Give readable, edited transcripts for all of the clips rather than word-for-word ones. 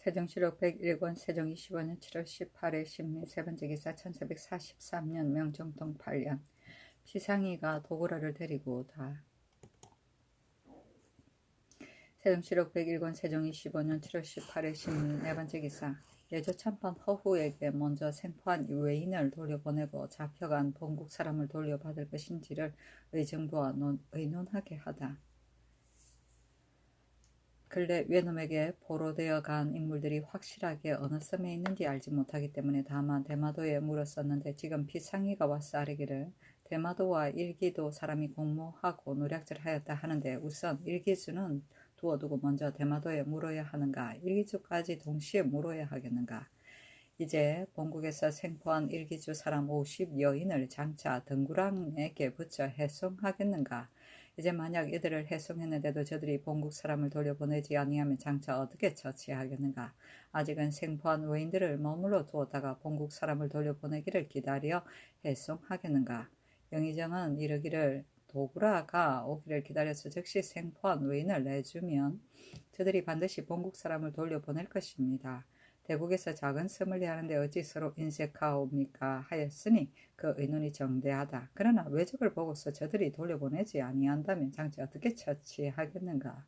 세종시록 101권 세종 25년 7월 18일 신미 세번째 기사 1443년 명정동 8년 피상이가 도구라를 데리고 오다. 세종시록 101권 세종 25년 7월 18일 신미 네번째 기사 예조 참판 허후에게 먼저 생포한 외인을 돌려보내고 잡혀간 본국 사람을 돌려받을 것인지를 의정부와 의논하게 하다. 근래 외놈에게 보로되어 간 인물들이 확실하게 어느 섬에 있는지 알지 못하기 때문에 다만 대마도에 물었었는데 지금 피상이가 와서 아뢰기를 대마도와 일기도 사람이 공모하고 노략질하였다 하는데 우선 일기주는 두어두고 먼저 대마도에 물어야 하는가, 일기주까지 동시에 물어야 하겠는가. 이제 본국에서 생포한 일기주 사람 50여인을 장차 등구랑에게 붙여 해송하겠는가. 이제 만약 이들을 해송했는데도 저들이 본국 사람을 돌려보내지 아니하면 장차 어떻게 처치하겠는가. 아직은 생포한 외인들을 머물러 두었다가 본국 사람을 돌려보내기를 기다려 해송하겠는가. 영의정은 이르기를 도구라가 오기를 기다려서 즉시 생포한 외인을 내주면 저들이 반드시 본국 사람을 돌려보낼 것입니다. 대국에서 작은 섬을 대하는데 어찌 서로 인색하옵니까 하였으니 그 의논이 정대하다. 그러나 외적을 보고서 저들이 돌려보내지 아니한다면 장차 어떻게 처치하겠는가.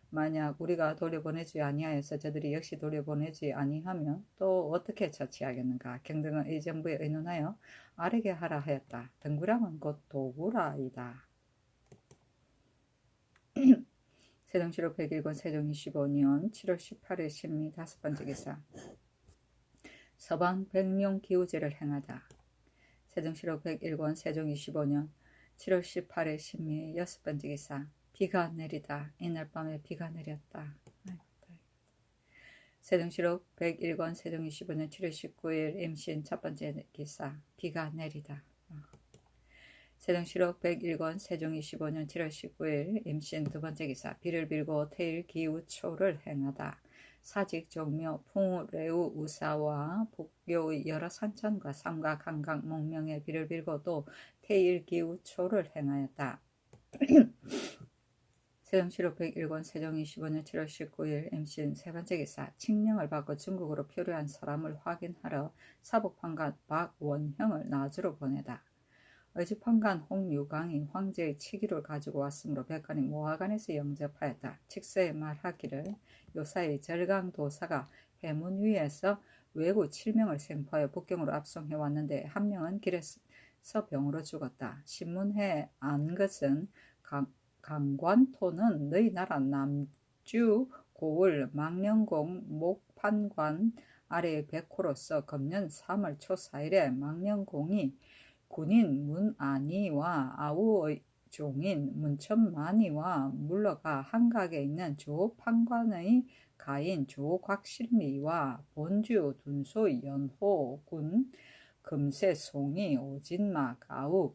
만약 우리가 돌려보내지 아니하여서 저들이 역시 돌려보내지 아니하면 또 어떻게 처치하겠는가. 경등은 의정부에 의논하여 아뢰게 하라 하였다. 등구랑은 곧 도구라이다. 세종시록 101권 세종 25년 7월 18일 신미 다섯번째 기사 서방 백룡 기우제를 행하다. 세종시록 101권 세종 25년 7월 18일 신미 여섯번째 기사 비가 내리다. 이날 밤에 비가 내렸다. 세종시록 101권 세종 25년 7월 19일 임신 첫번째 기사 비가 내리다. 세종시록 101권 세종 25년 7월 19일 임신 두번째 기사 비를 빌고 태일 기우초를 행하다. 사직 종묘 풍우레우 우사와 북교의 여러 산천과 삼가 강강 목명에 비를 빌고 또 태일 기우초를 행하였다. 세종시록 101권 세종 25년 7월 19일 임신 세번째 기사 칙령을 받고 중국으로 표류한 사람을 확인하러 사복판관 박원형을 나주로 보내다. 의주판관 홍유강이 황제의 치기를 가지고 왔으므로 백관이 모하관에서 영접하였다. 칙서에 말하기를 요사의 절강도사가 해문 위에서 외구 7명을 생포하여 북경으로 압송해 왔는데 한 명은 길에서 병으로 죽었다. 신문해 안 것은 강관토는 너희 나라 남주 고을 망령공 목판관 아래의 백호로서 금년 3월 초 4일에 망령공이 군인 문안이와 아우의 종인 문천만이와 물러가 한각에 있는 조판관의 가인 조곽실미와 본주 둔소의 연호군 금세송이 오진막 아우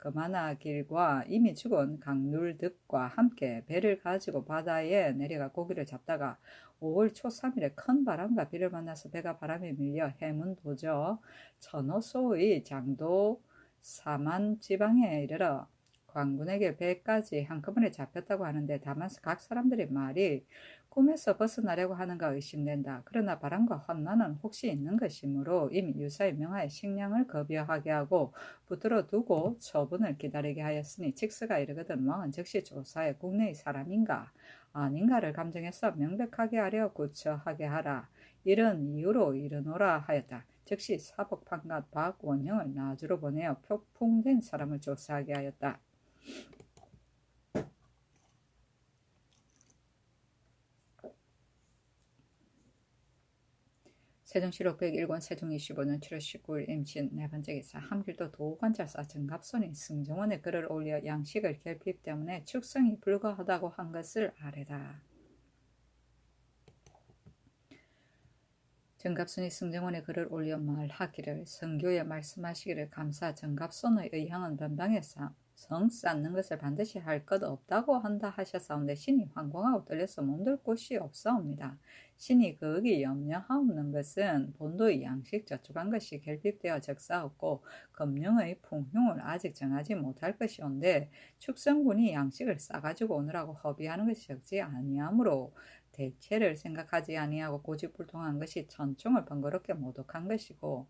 금하나길과 이미 죽은 강눌득과 함께 배를 가지고 바다에 내려가 고기를 잡다가 5월 초 3일에 큰 바람과 비를 만나서 배가 바람에 밀려 해문 도저 천호소의 장도 사만 지방에 이르러 관군에게 배까지 한꺼번에 잡혔다고 하는데 다만 각 사람들의 말이 꿈에서 벗어나려고 하는가 의심된다. 그러나 바람과 환난은 혹시 있는 것이므로 이미 유사의 명하에 식량을 급여하게 하고 붙들어 두고 처분을 기다리게 하였으니 칙서가 이르거든 왕은 즉시 조사해 국내의 사람인가 아닌가를 감정해서 명백하게 하려 구처하게 하라. 이런 이유로 이르노라 하였다. 즉시 사복판관 박원형을 나주로 보내어 표풍된 사람을 조사하게 하였다. 세종시록 101권 세종 25년 7월 19일 임신 네번째 기사 함길도 도관찰사 정갑손이 승정원에 글을 올려 양식을 결핍 때문에 축성이 불가하다고 한 것을 아뢰다. 정갑손이 승정원에 글을 올려 말하기를 성교에 말씀하시기를 감사 정갑손의 의향은 변방에서 성 쌓는 것을 반드시 할 것 없다고 한다 하셨사온데 신이 황공하고 떨려서 몸둘 곳이 없사옵니다. 신이 거기 염려하옵는 것은 본도의 양식 저축한 것이 결핍되어 적사없고 금령의 풍흉을 아직 정하지 못할 것이온데 축성군이 양식을 싸가지고 오느라고 허비하는 것이 적지 아니하므로 대체를 생각하지 아니하고 고집불통한 것이 천총을 번거롭게 모독한 것이고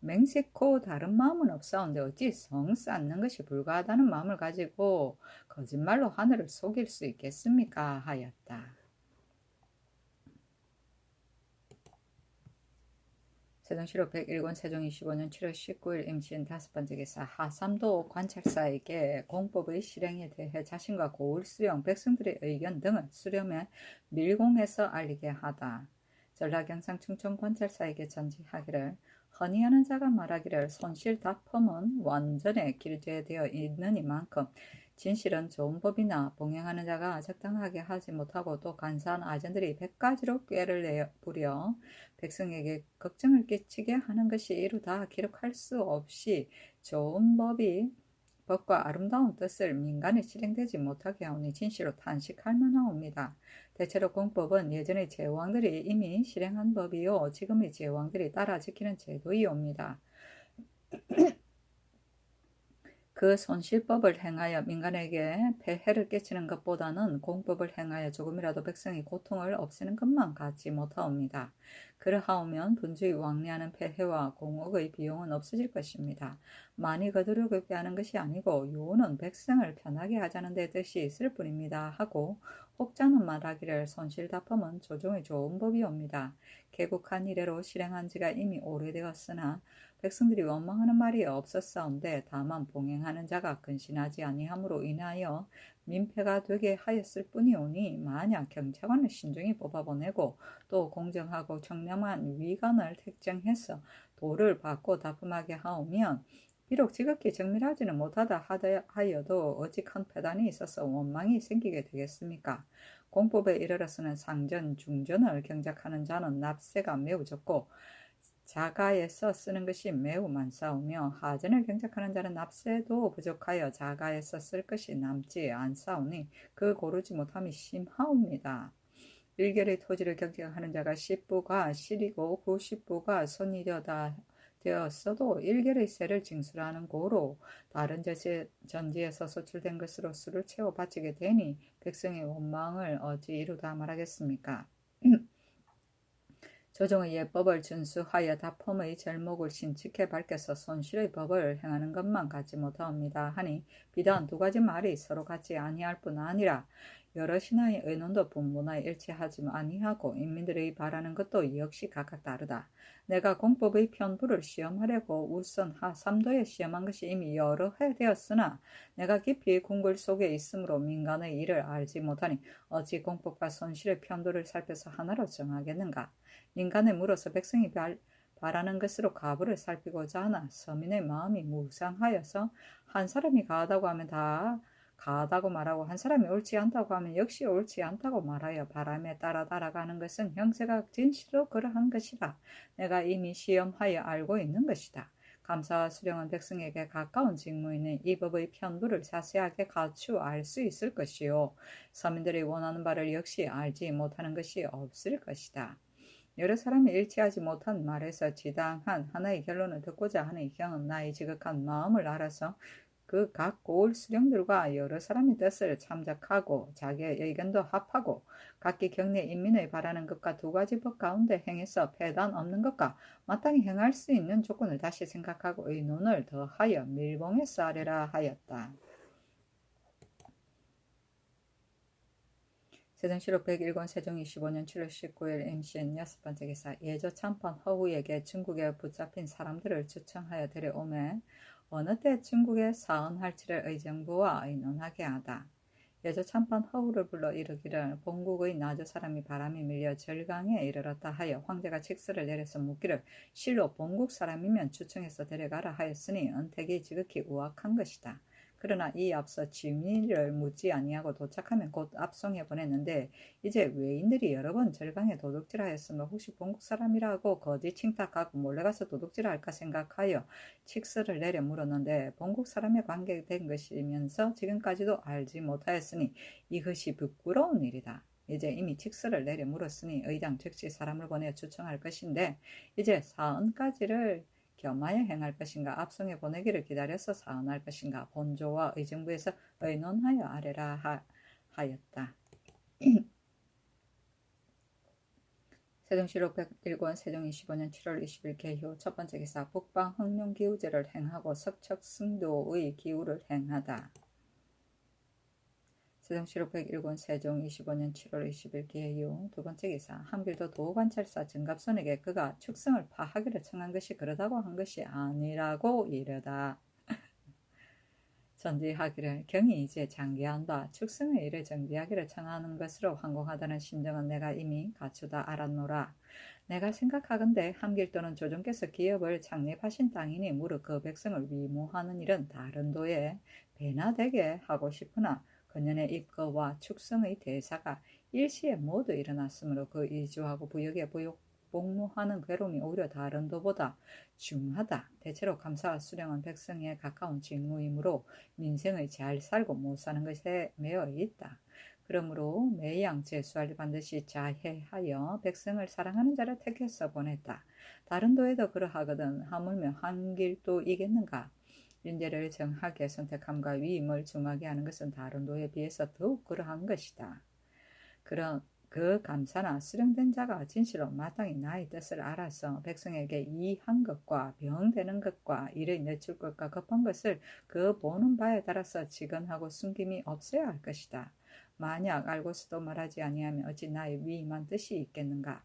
맹세코 다른 마음은 없사온데 어찌 성 쌓는 것이 불가하다는 마음을 가지고 거짓말로 하늘을 속일 수 있겠습니까? 하였다. 세종시록 101권 세종 25년 7월 19일 임신 5번째 기사 하삼도 관찰사에게 공법의 실행에 대해 자신과 고을 수령 백성들의 의견 등을 수렴해 밀공해서 알리게 하다. 전라경상 충청 관찰사에게 전지하기를 허니하는 자가 말하기를 손실다품은 완전에 길제되어 있느니만큼 진실은 좋은 법이나 봉행하는 자가 적당하게 하지 못하고 또 간사한 아전들이 100가지로 꾀를 부려 백성에게 걱정을 끼치게 하는 것이 이루다 기록할 수 없이 좋은 법과 아름다운 뜻을 민간에 실행되지 못하게 하오니 진실로 탄식할 만하옵니다. 대체로 공법은 예전의 제왕들이 이미 실행한 법이요 지금의 제왕들이 따라 지키는 제도이옵니다. 그 손실법을 행하여 민간에게 폐해를 끼치는 것보다는 공법을 행하여 조금이라도 백성의 고통을 없애는 것만 갖지 못하옵니다. 그러하오면 분주히 왕래하는 폐해와 공옥의 비용은 없어질 것입니다. 많이 거두려고 하는 것이 아니고 요는 백성을 편하게 하자는 데 뜻이 있을 뿐입니다. 하고 혹자는 말하기를 손실다품은 조종의 좋은 법이옵니다. 개국한 이래로 실행한 지가 이미 오래되었으나 백성들이 원망하는 말이 없었사온데 다만 봉행하는 자가 근신하지 아니함으로 인하여 민폐가 되게 하였을 뿐이오니 만약 경찰관을 신중히 뽑아보내고 또 공정하고 청렴한 위관을 택정해서 도를 받고 다품하게 하오면 비록 지극히 정밀하지는 못하다 하여도 어찌 큰 폐단이 있어서 원망이 생기게 되겠습니까? 공법에 이르러서는 상전, 중전을 경작하는 자는 납세가 매우 적고 자가에서 쓰는 것이 매우 많사오며 하전을 경작하는 자는 납세도 부족하여 자가에서 쓸 것이 남지 않사오니 그 고르지 못함이 심하옵니다. 일결의 토지를 경작하는 자가 10부가 실이고 90부가 손이되었어도 일결의 세를 징수하는 고로 다른 전지에서 소출된 것으로 수를 채워 바치게 되니 백성의 원망을 어찌 이루다 말하겠습니까? 조정의 예법을 준수하여 다품의 절목을 신칙해 밝혀서 손실의 법을 행하는 것만 갖지 못하옵니다. 하니 비단 두 가지 말이 서로 같지 아니할 뿐 아니라 여러 신하의 의논도 분분하게 일치하지 아니하고 인민들의 바라는 것도 역시 각각 다르다. 내가 공법의 편부를 시험하려고 우선 하삼도에 시험한 것이 이미 여러 해 되었으나 내가 깊이 궁궐 속에 있으므로 민간의 일을 알지 못하니 어찌 공법과 손실의 편도를 살펴서 하나로 정하겠는가. 민간에 물어서 백성이 바라는 것으로 가부를 살피고자 하나 서민의 마음이 무상하여서 한 사람이 가하다고 하면 다 가하다고 말하고 한 사람이 옳지 않다고 하면 역시 옳지 않다고 말하여 바람에 따라 따라가는 것은 형세가 진실로 그러한 것이라 내가 이미 시험하여 알고 있는 것이다. 감사와 수령은 백성에게 가까운 직무이니 이 법의 편부를 자세하게 갖추어 알 수 있을 것이요 서민들이 원하는 바를 역시 알지 못하는 것이 없을 것이다. 여러 사람이 일치하지 못한 말에서 지당한 하나의 결론을 듣고자 하는 형은 나의 지극한 마음을 알아서 그 각 고을 수령들과 여러 사람의 뜻을 참작하고 자기의 의견도 합하고 각기 경내 인민의 바라는 것과 두 가지 법 가운데 행해서 폐단 없는 것과 마땅히 행할 수 있는 조건을 다시 생각하고 의논을 더하여 밀봉해서 하려라 하였다. 세종시록 101권 세종 25년 7월 19일 임신 6번째 기사 예조 참판 허우에게 중국에 붙잡힌 사람들을 추청하여 데려오매 어느 때 중국에 사언할지를 의정부와 의논하게 하다. 예조 참판 허우를 불러 이르기를 본국의 나주 사람이 바람이 밀려 절강에 이르렀다 하여 황제가 칙서를 내려서 묻기를 실로 본국 사람이면 추청해서 데려가라 하였으니 은택이 지극히 우악한 것이다. 그러나 이 앞서 지위를 묻지 아니하고 도착하면 곧 압송해 보냈는데 이제 외인들이 여러 번 절강에 도둑질하였으므로 혹시 본국 사람이라고 거짓 칭탁하고 몰래가서 도둑질할까 생각하여 칙서를 내려 물었는데 본국 사람에 관계된 것이면서 지금까지도 알지 못하였으니 이것이 부끄러운 일이다. 이제 이미 칙서를 내려 물었으니 의당 즉시 사람을 보내 추청할 것인데 이제 사언까지를 겸하여 행할 것인가 압송해 보내기를 기다려서 사언할 것인가 본조와 의정부에서 의논하여 아래라 하였다. 세종시로 101권 세종 25년 7월 20일 개효 첫 번째 기사 북방 흥룡기우제를 행하고 석척승도의 기우를 행하다. 세종시로 101권 세종 25년 7월 20일 개효 두 번째 기사 한길도 도관찰사 정갑손에게 그가 축성을 파하기를 청한 것이 그러다고 한 것이 아니라고 이르다. 전지하기를 경이 이제 장기한다. 축성의 일을 정비하기를 청하는 것으로 황공하다는 심정은 내가 이미 갖추다 알았노라. 내가 생각하건대 함길도는 조정께서 기업을 창립하신 땅이니 무릇 그 백성을 위무하는 일은 다른 도에 배나 되게 하고 싶으나 그년의 입거와 축성의 대사가 일시에 모두 일어났으므로 그 이주하고 부역에 복무하는 괴로움이 오히려 다른 도보다 중하다. 대체로 감사와 수령은 백성에 가까운 직무이므로 민생의 잘 살고 못 사는 것에 매여 있다. 그러므로 매양 제수할 반드시 자해하여 백성을 사랑하는 자를 택해서 보냈다. 다른 도에도 그러하거든 하물며 한길도 이겠는가? 인재를 정하게 선택함과 위임을 중하게 하는 것은 다른 도에 비해서 더욱 그러한 것이다. 그 감사나 수령된 자가 진실로 마땅히 나의 뜻을 알아서 백성에게 이한 것과 병되는 것과 일을 내줄 것과 급한 것을 그 보는 바에 따라서 직언하고 숨김이 없어야 할 것이다. 만약 알고서도 말하지 아니하면 어찌 나의 위임한 뜻이 있겠는가?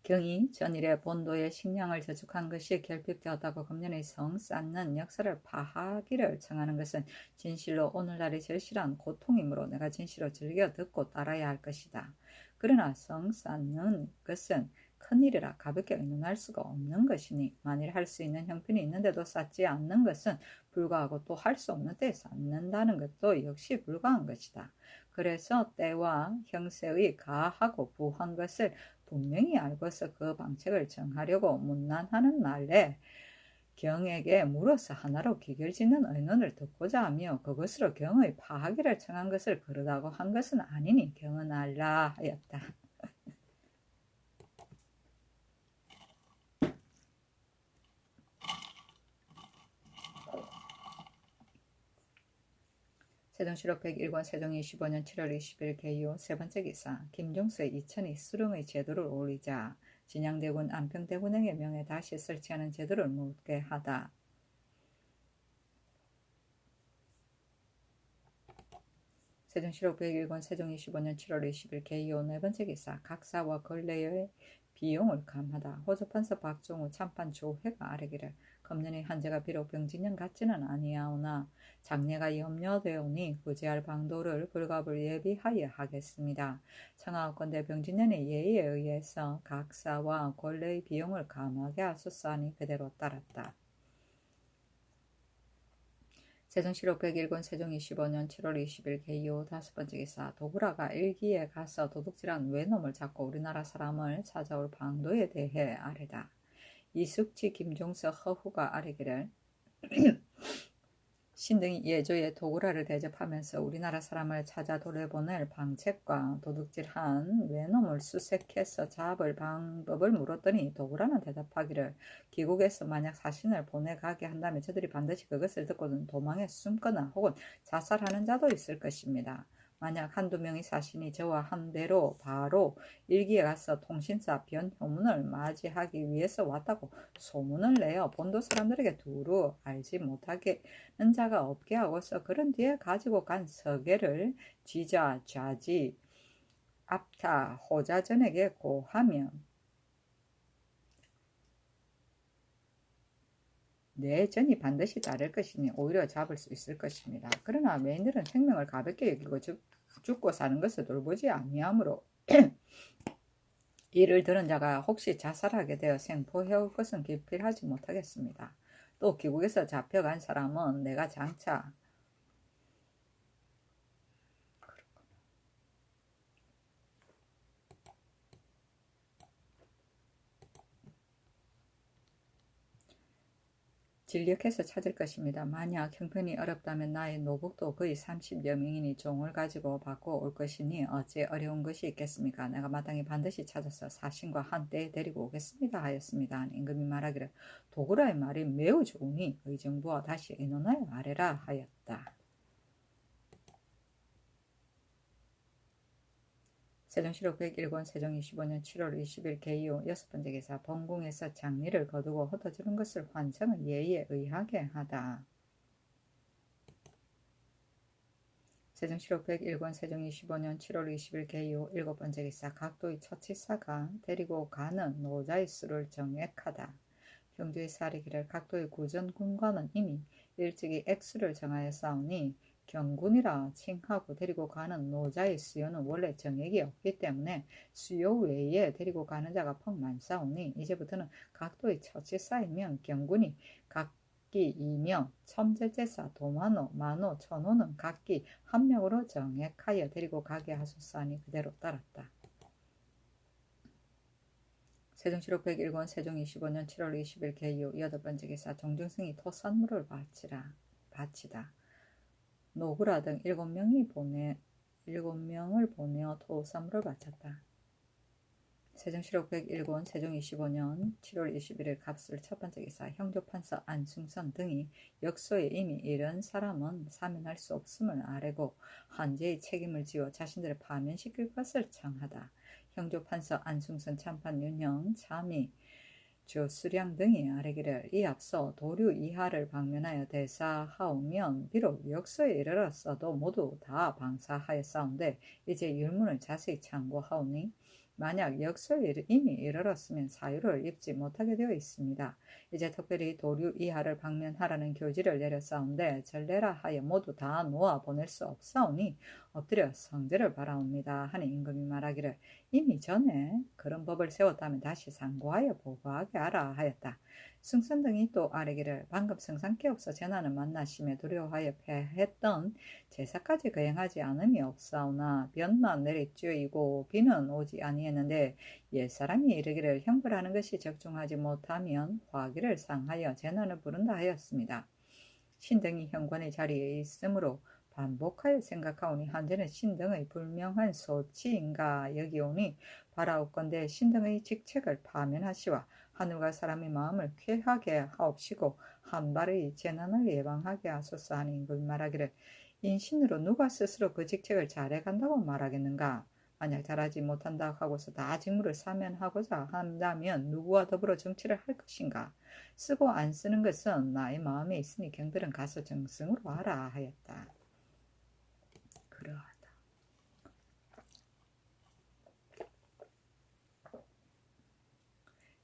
경이 전일에 본도의 식량을 저축한 것이 결핍되었다고 금년의 성 쌓는 역사를 파하기를 청하는 것은 진실로 오늘날의 절실한 고통이므로 내가 진실로 즐겨 듣고 따라야 할 것이다. 그러나 성 쌓는 것은 큰일이라 가볍게 의논할 수가 없는 것이니 만일 할 수 있는 형편이 있는데도 쌓지 않는 것은 불가하고 또 할 수 없는 때에 쌓는다는 것도 역시 불가한 것이다. 그래서 때와 형세의 가하고 부한 것을 분명히 알고서 그 방책을 정하려고 문난하는 말에 경에게 물어서 하나로 기결짓는 의논을 듣고자 하며 그것으로 경의 파하기를 청한 것을 그러다고 한 것은 아니니 경은 알라 하였다. 세종시록 101권 세종 25년 7월 20일 개요 세 번째 기사 김종수의 이천이 수령의 제도를 올리자 진양대군 안평대군에게 명해 다시 설치하는 제도를 묻게 하다. 세종시록 101권 세종 25년 7월 20일 개요 네 번째 기사 각사와 걸레의 비용을 감하다. 호조판서 박종우 참판 조회가 아뢰기를 금년의 한제가 비록 병진년 같지는 아니하오나 장래가 염려되오니 구제할 방도를 불갑을 예비하여 하겠습니다. 청하건대 병진년의 예의에 의해서 각사와 권례의 비용을 감하게 하소서 하니 그대로 따랐다. 세종시록 101권 세종 25년 7월 20일 개요 다섯 번째 기사 도구라가 일기에 가서 도둑질한 외놈을 잡고 우리나라 사람을 찾아올 방도에 대해 아뢰다. 이숙지 김종석 허후가 아뢰기를 신등이 예조에 도구라를 대접하면서 우리나라 사람을 찾아 돌려보낼 방책과 도둑질한 외놈을 수색해서 잡을 방법을 물었더니 도구라는 대답하기를 귀국에서 만약 사신을 보내가게 한다면 저들이 반드시 그것을 듣고는 도망에 숨거나 혹은 자살하는 자도 있을 것입니다. 만약 한두 명의 사신이 저와 함대로 바로 일기에 가서 통신사 변효문을 맞이하기 위해서 왔다고 소문을 내어 본도 사람들에게 두루 알지 못하게는 자가 없게 하고서 그런 뒤에 가지고 간 서계를 쥐자, 좌지, 앞타, 호자전에게 고하면 내 전이 반드시 따를 것이니 오히려 잡을 수 있을 것입니다. 그러나 외인들은 생명을 가볍게 여기고 죽고 사는 것을 돌보지 아니하므로 이를 들은 자가 혹시 자살하게 되어 생포해올 것은 기필하지 못하겠습니다. 또 귀국에서 잡혀간 사람은 내가 장차 진력해서 찾을 것입니다. 만약 형편이 어렵다면 나의 노복도 거의 30여 명이니 종을 가지고 받고 올 것이니 어찌 어려운 것이 있겠습니까? 내가 마땅히 반드시 찾아서 사신과 한때에 데리고 오겠습니다 하였습니다. 임금이 말하기를 도구라의 말이 매우 좋으니 의정부와 다시 의논하여 아뢰라 하였다. 세종시록 101권 세종 25년 7월 20일 개요 6번째 기사 번궁에서 장리를 거두고 흩어지는 것을 환청은 예의에 의하게 하다. 세종시록 101권 세종 25년 7월 20일 개요 7번째 기사 각도의 처치사가 데리고 가는 노자의 수를 정액하다. 경주의 사리기를 각도의 구전군과는 이미 일찍이 액수를 정하여 싸우니 경군이라 칭하고 데리고 가는 노자의 수요는 원래 정액이 없기 때문에 수요 외에 데리고 가는 자가 퍽 많사오니 이제부터는 각도의 처치사이면 경군이 각기 2명, 첨제제사, 도만호, 만호, 천호는 각기 1명으로 정액하여 데리고 가게 하소서 하니 그대로 따랐다. 세종시록 101권 세종 25년 7월 20일 개요 8번째 기사 정중승이 토산물을 바치다. 노구라 등 7명을 보내어 토산물을 바쳤다. 세종시록 101권 세종 25년 7월 21일 갑술 첫번째 기사 형조판서 안승선 등이 역소에 이미 이른 사람은 사면할 수 없음을 아뢰고 한제의 책임을 지어 자신들을 파면시킬 것을 청하다. 형조판서 안승선 참판 윤형 참의 주수량 등이 아뢰기를 이 앞서 도류 이하를 방면하여 대사하오면 비록 역소에 이르렀어도 모두 다 방사하였사온데 이제 율문을 자세히 참고하오니 만약 역소에 이미 이르렀으면 사유를 입지 못하게 되어 있습니다. 이제 특별히 도류 이하를 방면하라는 교지를 내렸사온데 전례라 하여 모두 다 놓아 보낼 수 없사오니 엎드려 성제를 바라옵니다. 하니 임금이 말하기를 이미 전에 그런 법을 세웠다면 다시 상고하여 보고하게 하라 하였다. 승선 등이 또 아뢰기를 방금 승상께 없어 재난을 만나심에 두려워하여 패했던 제사까지 거행하지 않음이 없사오나 변만 내리쬐이고 비는 오지 아니했는데 옛사람이 이르기를 형벌하는 것이 적중하지 못하면 화기를 상하여 재난을 부른다 하였습니다. 신등이 현관의 자리에 있으므로 반복하여 생각하오니 한전은 신등의 불명한 소치인가 여기오니 바라옵건대 신등의 직책을 파면하시와 하늘과 사람의 마음을 쾌하게 하옵시고 한발의 재난을 예방하게 하소서 하니 임금이 말하기를 인신으로 누가 스스로 그 직책을 잘해간다고 말하겠는가? 만약 잘하지 못한다 하고서 다 직무를 사면하고자 한다면 누구와 더불어 정치를 할 것인가? 쓰고 안 쓰는 것은 나의 마음에 있으니 경들은 가서 정승으로 하라 하였다. 그러하다.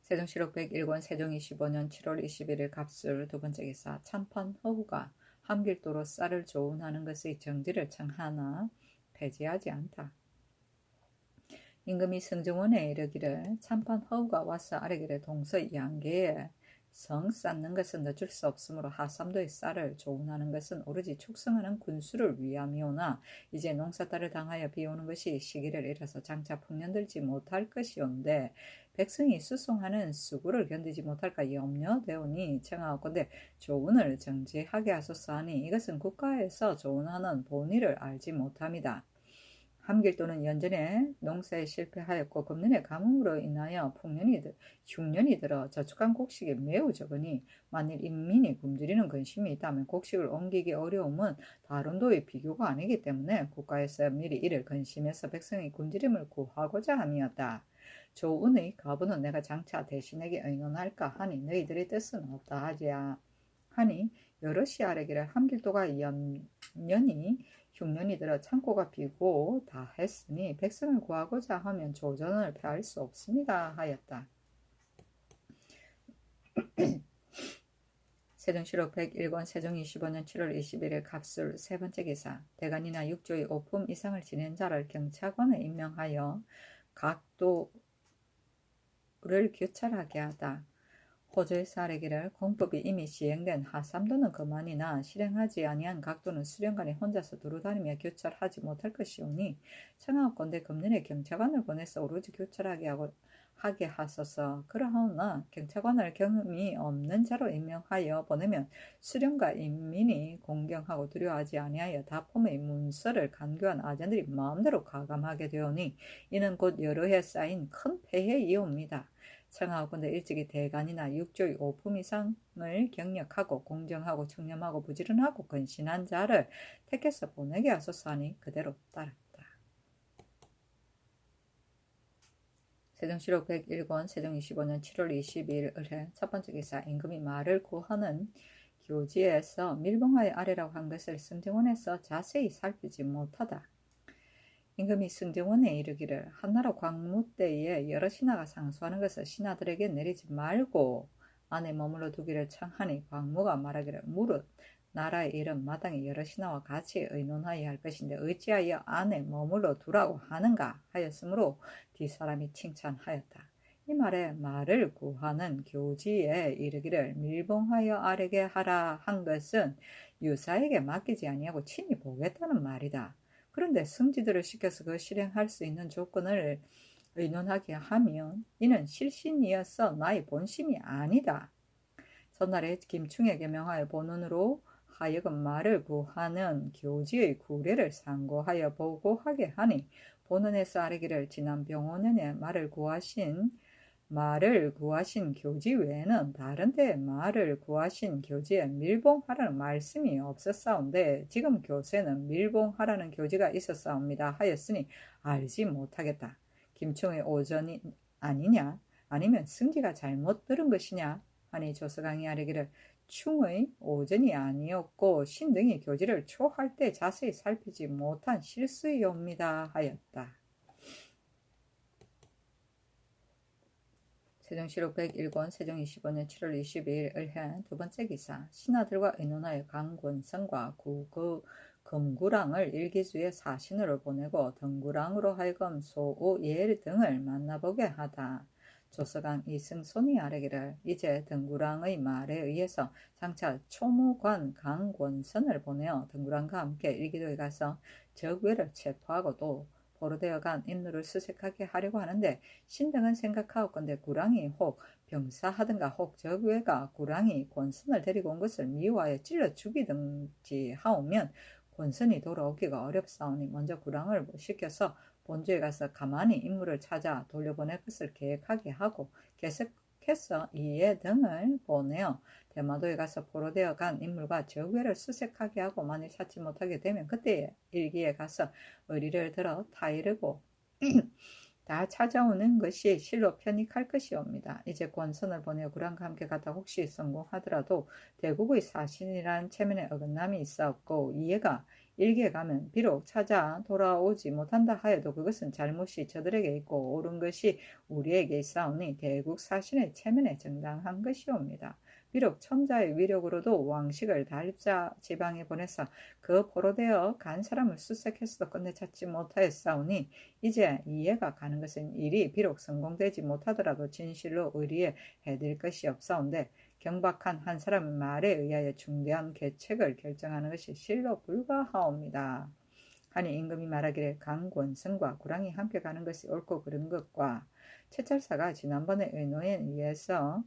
세종시록 101권 세종 25년 7월 21일 갑술 두번째 기사 참판 허후가 함길도로 쌀을 조운하는 것의 정지를 청하나 폐지하지 않다. 임금이 승정원에 이르기를 참판 허우가 와서 아뢰기를 동서 양계에 성 쌓는 것은 늦을 수 없으므로 하삼도의 쌀을 조운하는 것은 오로지 축성하는 군수를 위함이오나 이제 농사딸을 당하여 비오는 것이 시기를 잃어서 장차 풍년들지 못할 것이온데 백성이 수송하는 수구를 견디지 못할까 염려되오니 청하옵건대 조운을 정지하게 하소서 하니 이것은 국가에서 조운하는 본의를 알지 못함이다. 함길도는 연전에 농사에 실패하였고 금년의 가뭄으로 인하여 흉년이 들어 저축한 곡식이 매우 적으니 만일 인민이 굶주리는 근심이 있다면 곡식을 옮기기 어려움은 다른 도의 비교가 아니기 때문에 국가에서 미리 이를 근심해서 백성의 굶주림을 구하고자 함이었다. 조은의 가부는 내가 장차 대신에게 의논할까 하니 너희들의 뜻은 없다 하지야 하니 여럿이 아뢰기를 함길도가 연년이 흉년이 들어 창고가 비고 다 했으니 백성을 구하고자 하면 조전을 패할 수 없습니다 하였다. 세종시록 101권 세종 25년 7월 21일 갑술 세번째 기사 대간이나 육조의 5품 이상을 지낸 자를 경찰관에 임명하여 각도를 교찰하게 하다. 호조에서 아뢰기를 공법이 이미 시행된 하삼도는 그만이나 실행하지 아니한 각도는 수령관이 혼자서 두루다니며 교찰하지 못할 것이오니 청하옵건대 금년에 경찰관을 보내서 오로지 교찰하게 하소서. 그러하오나 경찰관을 경험이 없는 자로 임명하여 보내면 수령과 인민이 공경하고 두려워하지 아니하여 다폼의 문서를 간교한 아전들이 마음대로 가감하게 되오니 이는 곧 여러 해 쌓인 큰 폐해이옵니다. 청하옵건대 일찍이 대간이나 육조의 5품 이상을 경력하고 공정하고 청렴하고 부지런하고 근신한 자를 택해서 보내게 하소서 하니 그대로 따랐다. 세종시록 101권 세종 25년 7월 22일 을해 첫 번째 기사. 임금이 말을 구하는 교지에서 밀봉하여 아래라고 한 것을 승정원에서 자세히 살피지 못하다. 임금이 승정원에 이르기를 한나라 광무 때에 여러 신하가 상소하는 것을 신하들에게 내리지 말고 안에 머물러 두기를 청하니 광무가 말하기를 무릇 나라의 일은 마땅히 여러 신하와 같이 의논하여야 할 것인데 어찌하여 안에 머물러 두라고 하는가 하였으므로 뒷사람이 칭찬하였다. 이 말에 말을 구하는 교지에 이르기를 밀봉하여 아래게 하라 한 것은 유사에게 맡기지 아니하고 친히 보겠다는 말이다. 그런데 승지들을 시켜서 그 실행할 수 있는 조건을 의논하게 하면 이는 실신이어서 나의 본심이 아니다. 전날에 김충에게 명하여 본원으로 하여금 말을 구하는 교지의 구례를 상고하여 보고하게 하니 본원에서 아뢰기를 지난 병원년에 말을 구하신 교지 외에는 다른 데 말을 구하신 교지에 밀봉하라는 말씀이 없었사온데 지금 교세는 밀봉하라는 교지가 있었사옵니다 하였으니 알지 못하겠다. 김충의 오전이 아니냐 아니면 승지가 잘못 들은 것이냐 하니 조서강이 아뢰기를 충의 오전이 아니었고 신등이 교지를 초할 때 자세히 살피지 못한 실수이옵니다 하였다. 세종시록 101권 세종 25년 7월 22일 을해 두 번째 기사. 신하들과 의논하여 강권성과 금구랑을 일기수의 사신으로 보내고 등구랑으로 하여금 소우 예일 등을 만나보게 하다. 조서강 이승손이 아뢰기를 이제 등구랑의 말에 의해서 장차 초무관 강권선을 보내어 등구랑과 함께 일기도에 가서 적외를 체포하고 또 보로되어 간 인노를 수색하게 하려고 하는데 신등은 생각하옵건대 구랑이 혹 병사하든가 혹 적외가 구랑이 권선을 데리고 온 것을 미워하여 찔러 죽이든지 하오면 권선이 돌아오기가 어렵사오니 먼저 구랑을 시켜서 본주에 가서 가만히 인물을 찾아 돌려보낼 것을 계획하게 하고 계속해서 이해 등을 보내어 대마도에 가서 포로되어 간 인물과 적외를 수색하게 하고 만일 찾지 못하게 되면 그때에 일기에 가서 의리를 들어 타이르고 다 찾아오는 것이 실로 편익할 것이옵니다. 이제 권선을 보내어 구랑과 함께 가다 혹시 성공하더라도 대국의 사신이란 체면에 어긋남이 있었고 이해가 일기에 가면 비록 찾아 돌아오지 못한다 하여도 그것은 잘못이 저들에게 있고 옳은 것이 우리에게 있사오니 대국 사신의 체면에 정당한 것이옵니다. 비록 천자의 위력으로도 왕식을 달자 지방에 보내서 그 포로되어 간 사람을 수색했어도 끝내 찾지 못하였사오니 이제 이해가 가는 것은 일이 비록 성공되지 못하더라도 진실로 의리에 해될 것이 없사온데 경박한 한 사람의 말에 의하여 중대한 계책을 결정하는 것이 실로 불가하옵니다. 하니 임금이 말하기를 강권성과 구랑이 함께 가는 것이 옳고 그른 것과 최철사가 지난번에 의논에 의해서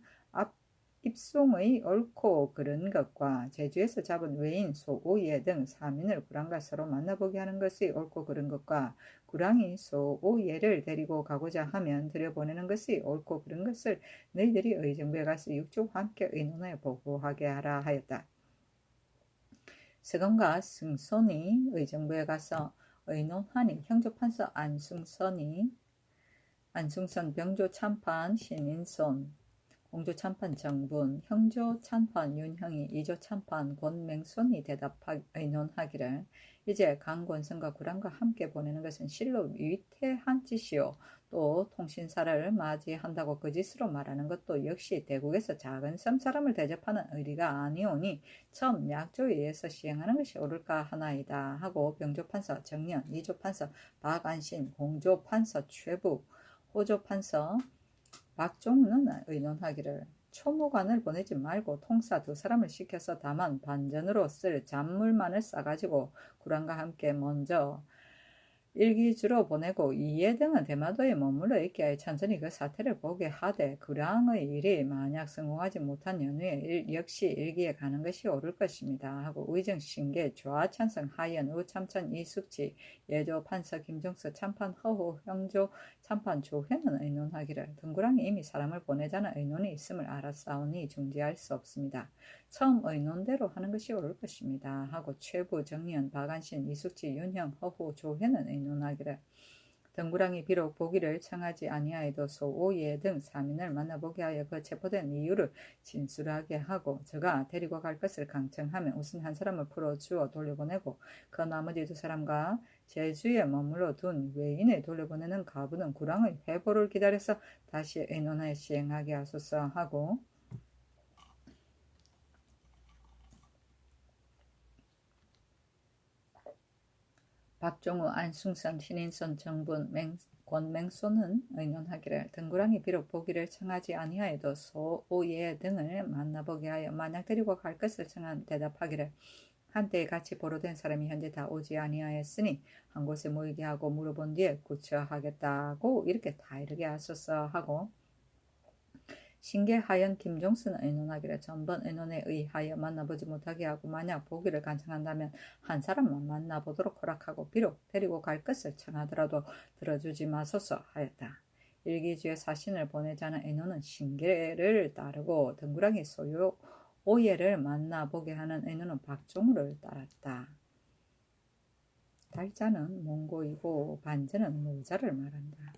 입송의 옳고 그른 것과 제주에서 잡은 외인 소오예 등 사민을 구랑과 서로 만나보게 하는 것이 옳고 그른 것과 구랑이 소오예를 데리고 가고자 하면 들여보내는 것이 옳고 그른 것을 너희들이 의정부에 가서 육조와 함께 의논하여 보고하게 하라 하였다. 서건과 승손이 의정부에 가서 의논하니 형조판서 안승선 병조참판 신인손 공조참판 정분, 형조참판 윤형이, 이조참판 권맹손이 의논하기를 이제 강권성과 구랑과 함께 보내는 것은 실로 위태한 짓이요 또 통신사를 맞이한다고 그 짓으로 말하는 것도 역시 대국에서 작은 섬 사람을 대접하는 의리가 아니오니 처음 약조에 의해서 시행하는 것이 옳을까 하나이다 하고 병조판서 정년, 이조판서 박안신, 공조판서 최부, 호조판서 박종은 의논하기를 초무관을 보내지 말고 통사 두 사람을 시켜서 다만 반전으로 쓸 잔물만을 싸가지고 구랑과 함께 먼저 일기주로 보내고 이해 등은 대마도에 머물러 있게 하여 천천히 그 사태를 보게 하되 구랑의 일이 만약 성공하지 못한 연후에 역시 일기에 가는 것이 옳을 것입니다 하고 의정신계 좌찬성 하연 우참천 이숙지 예조 판서 김종서 참판 허후 형조 참판 조회는 의논하기를 등구랑이 이미 사람을 보내자는 의논이 있음을 알았사오니 중지할 수 없습니다. 처음 의논대로 하는 것이 옳을 것입니다 하고 최부 정년 박안신 이숙지 윤형 허후 조회는 의논하기를 등구랑이 비록 보기를 청하지 아니하여도 소오예 등 3인을 만나보게 하여 그 체포된 이유를 진술하게 하고 저가 데리고 갈 것을 강청하면 우선 한 사람을 풀어주어 돌려보내고 그 나머지 2사람과 제주에 머물러 둔 외인을 돌려보내는 가부는 구랑의 회보를 기다려서 다시 의논하여 시행하게 하소서 하고 박종우, 안승선, 신인선, 정분, 권맹소는 의논하기를 등구랑이 비록 보기를 청하지 아니하여도 소오예 등을 만나보게 하여 만약 데리고 갈 것을 청한 대답하기를 한때에 같이 보로된 사람이 현재 다 오지 아니하였으니 한 곳에 모이게 하고 물어본 뒤에 구처하겠다고 이렇게 다 이르게 하소서 하고 신계하연 김종수는 의논하기를 전번 의논에 의하여 만나보지 못하게 하고 만약 보기를 간청한다면 한 사람만 만나보도록 허락하고 비록 데리고 갈 것을 청하더라도 들어주지 마소서 하였다. 일기주에 사신을 보내자는 의논은 신계를 따르고 등구랑이 소요 오예를 만나보게 하는 의논은 박종우를 따랐다. 달자는 몽고이고 반자는 노자를 말한다.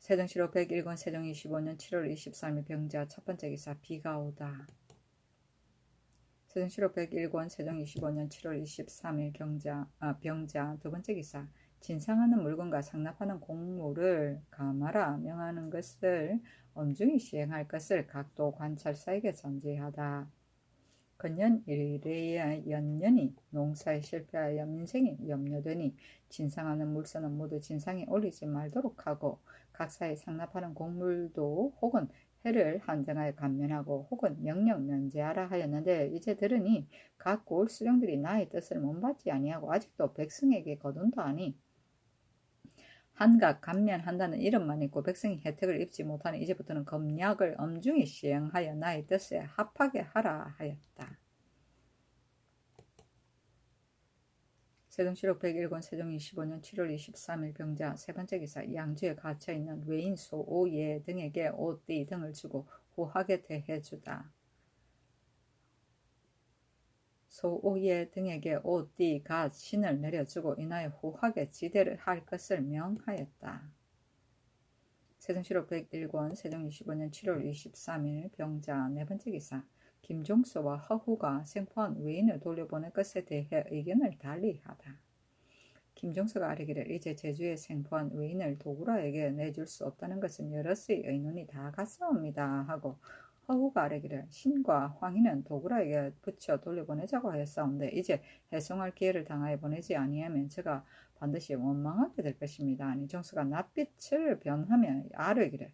세종시로 101권 세종 25년 7월 23일 병자 첫번째 기사 비가 오다. 세종시로 101권 세종 25년 7월 23일 병자 두번째 기사 진상하는 물건과 상납하는 공물을 감하라 명하는 것을 엄중히 시행할 것을 각도 관찰사에게 전지하다. 건년 이래야 연년이 농사에 실패하여 민생이 염려되니 진상하는 물선은 모두 진상에 올리지 말도록 하고 각사에 상납하는 공물도 혹은 해를 한정하여 감면하고 혹은 명령 면제하라 하였는데 이제 들으니 각 고을 수령들이 나의 뜻을 못받지 아니하고 아직도 백성에게 거둔도 하니 한각 감면한다는 이름만 있고 백성이 혜택을 입지 못하니 이제부터는 검약을 엄중히 시행하여 나의 뜻에 합하게 하라 하였다. 세종시록 101권 세종 25년 7월 23일 병자 세번째 기사 양주에 갇혀있는 외인 소오예 등에게 옷, 띠 등을 주고 후하게 대해주다. 소오예 등에게 옷, 띠, 갓, 신을 내려주고 인하여 후하게 지대를 할 것을 명하였다. 세종시록 101권 세종 25년 7월 23일 병자 네번째 기사 김종수와 허후가 생포한 외인을 돌려보낼 것에 대해 의견을 달리하다. 김종수가 아뢰기를 이제 제주에 생포한 외인을 도구라에게 내줄 수 없다는 것은 여럿의 의논이 다 같사옵니다 하고 허후가 아뢰기를 신과 황희는 도구라에게 붙여 돌려보내자고 하였사온데 이제 해송할 기회를 당하여 보내지 아니하면 제가 반드시 원망하게 될 것입니다. 아니 종수가 낯빛을 변하며 아뢰기를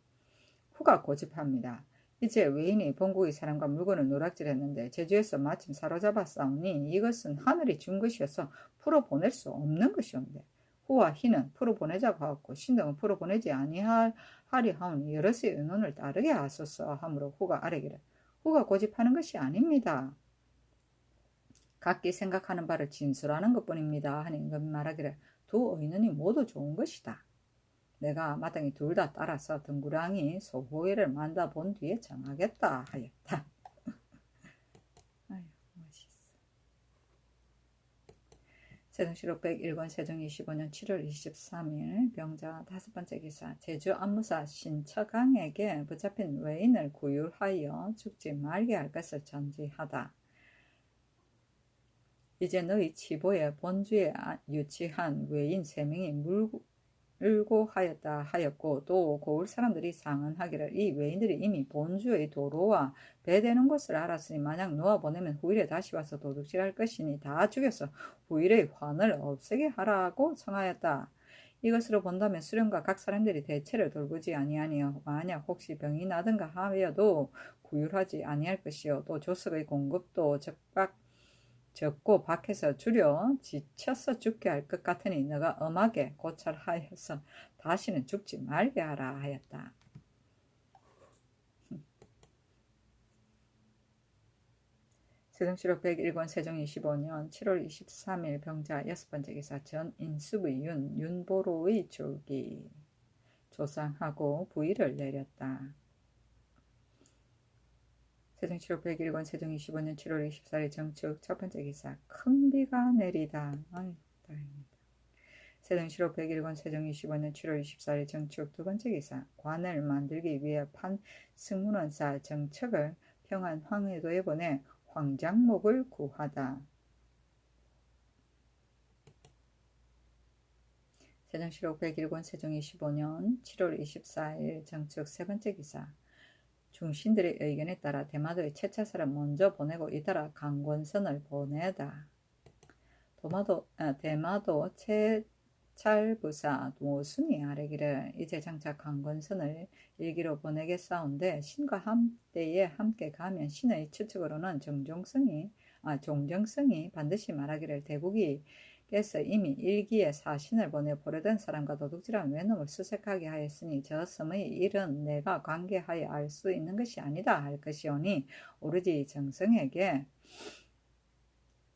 후가 고집합니다. 이제 외인이 본국의 사람과 물건을 노락질했는데 제주에서 마침 사로잡았사오니 이것은 하늘이 준 것이어서 풀어보낼 수 없는 것이온데 후와 희는 풀어보내자고 하고 신등은 풀어보내지 아니하리 하오니 여럿의 의논을 따르게 하소서 하므로 후가 아뢰기를 후가 고집하는 것이 아닙니다. 각기 생각하는 바를 진술하는 것뿐입니다. 하니 말하기를 두 의논이 모두 좋은 것이다. 내가 마땅히 둘 다 따라서 등구랑이 소호예를 만나본 뒤에 정하겠다 하였다. 아유, 멋있어. 세종시록 101권 세종 25년 7월 23일 병자 다섯번째 기사 제주 안무사 신처강에게 붙잡힌 외인을 구휼하여 죽지 말게 할 것을 전지하다. 이제 너희 치보에 본주에 유치한 외인 3명이 물고 하였고 또 고을 사람들이 상언하기를 이 외인들이 이미 본주의 도로와 배되는 곳을 알았으니 만약 놓아보내면 후일에 다시 와서 도둑질할 것이니 다 죽여서 후일의 환을 없애게 하라고 청하였다. 이것으로 본다면 수령과 각 사람들이 대체를 돌보지 아니하니요 만약 혹시 병이 나든가 하여도 구휼하지 아니할 것이요 또 조석의 공급도 적고 밖에서 줄여 지쳐서 죽게 할 것 같으니 너가 엄하게 고찰하여서 다시는 죽지 말게 하라 하였다. 세종시록 101권 세종 25년 7월 23일 병자 여섯번째 기사 전인숙의 윤보로의 줄기 조상하고 부의를 내렸다. 세종시록 101권 세종 25년 7월 24일 정축 첫번째 기사 큰 비가 내리다. 아유, 다행이다. 세종시로 101권 세종 25년 7월 24일 정축 두 번째 기사. 관을 만들기 위해 판 승문원사 정책을 평안 황해도에 보내 황장목을 구하다. 세종시록 101권 세종 25년 7월 24일 정축 세 번째 기사. 중신들의 의견에 따라 대마도에 채차사를 먼저 보내고 잇따라 강권선을 보내다. 대마도 채찰부사 노순이 아뢰기를 이제 장차 강권선을 일기로 보내겠사온데 신과 함대에 함께 가면 신의 추측으로는 종정성이 반드시 말하기를 대국이께서 이미 일기에 사신을 보내 보려던 사람과 도둑질한 외놈을 수색하게 하였으니 저 섬의 일은 내가 관계하여 알 수 있는 것이 아니다 할 것이오니 오로지 정성에게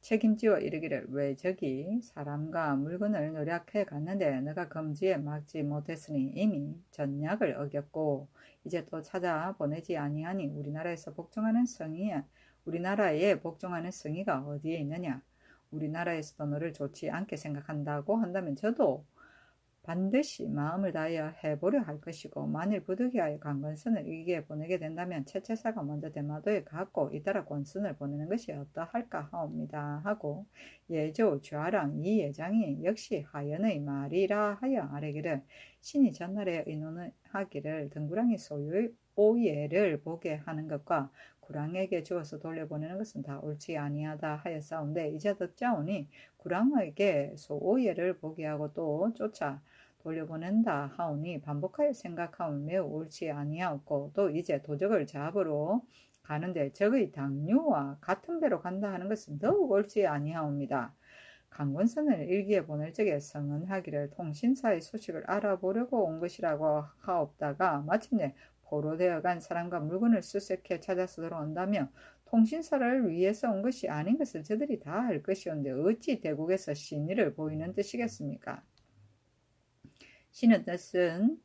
책임지어 이르기를 왜 저기 사람과 물건을 노력해 갔는데 너가 검지에 막지 못했으니 이미 전약을 어겼고 이제 또 찾아보내지 아니하니 우리나라에 복종하는 성의가 어디에 있느냐. 우리나라에서도 너를 좋지 않게 생각한다고 한다면 저도 반드시 마음을 다하여 해보려 할 것이고 만일 부득이하여 강권선을 이기에 보내게 된다면 채채사가 먼저 대마도에 갔고 잇따라 권선을 보내는 것이 어떠할까 하옵니다 하고 예조 좌랑 이 예장이 역시 하연의 말이라 하여 아뢰기를 신이 전날에 의논하기를 등구랑이 소유의 오예를 보게 하는 것과 구랑에게 주어서 돌려보내는 것은 다 옳지 아니하다 하였사온데 이제 듣자오니 구랑에게 소오예를 보게 하고 또 쫓아 돌려보낸다 하오니 반복하여 생각하면 매우 옳지 아니하였고 또 이제 도적을 잡으러 가는데 적의 당류와 같은 배로 간다 하는 것은 더욱 옳지 아니하옵니다. 강권선을 일기에 보낼 적에 성언하기를 통신사의 소식을 알아보려고 온 것이라고 하옵다가 마침내 포로되어 간 사람과 물건을 수색해 찾아서 돌아온다며 통신사를 위해서 온 것이 아닌 것을 저들이 다 알 것이온데 어찌 대국에서 신의를 보이는 뜻이겠습니까? 신의 뜻은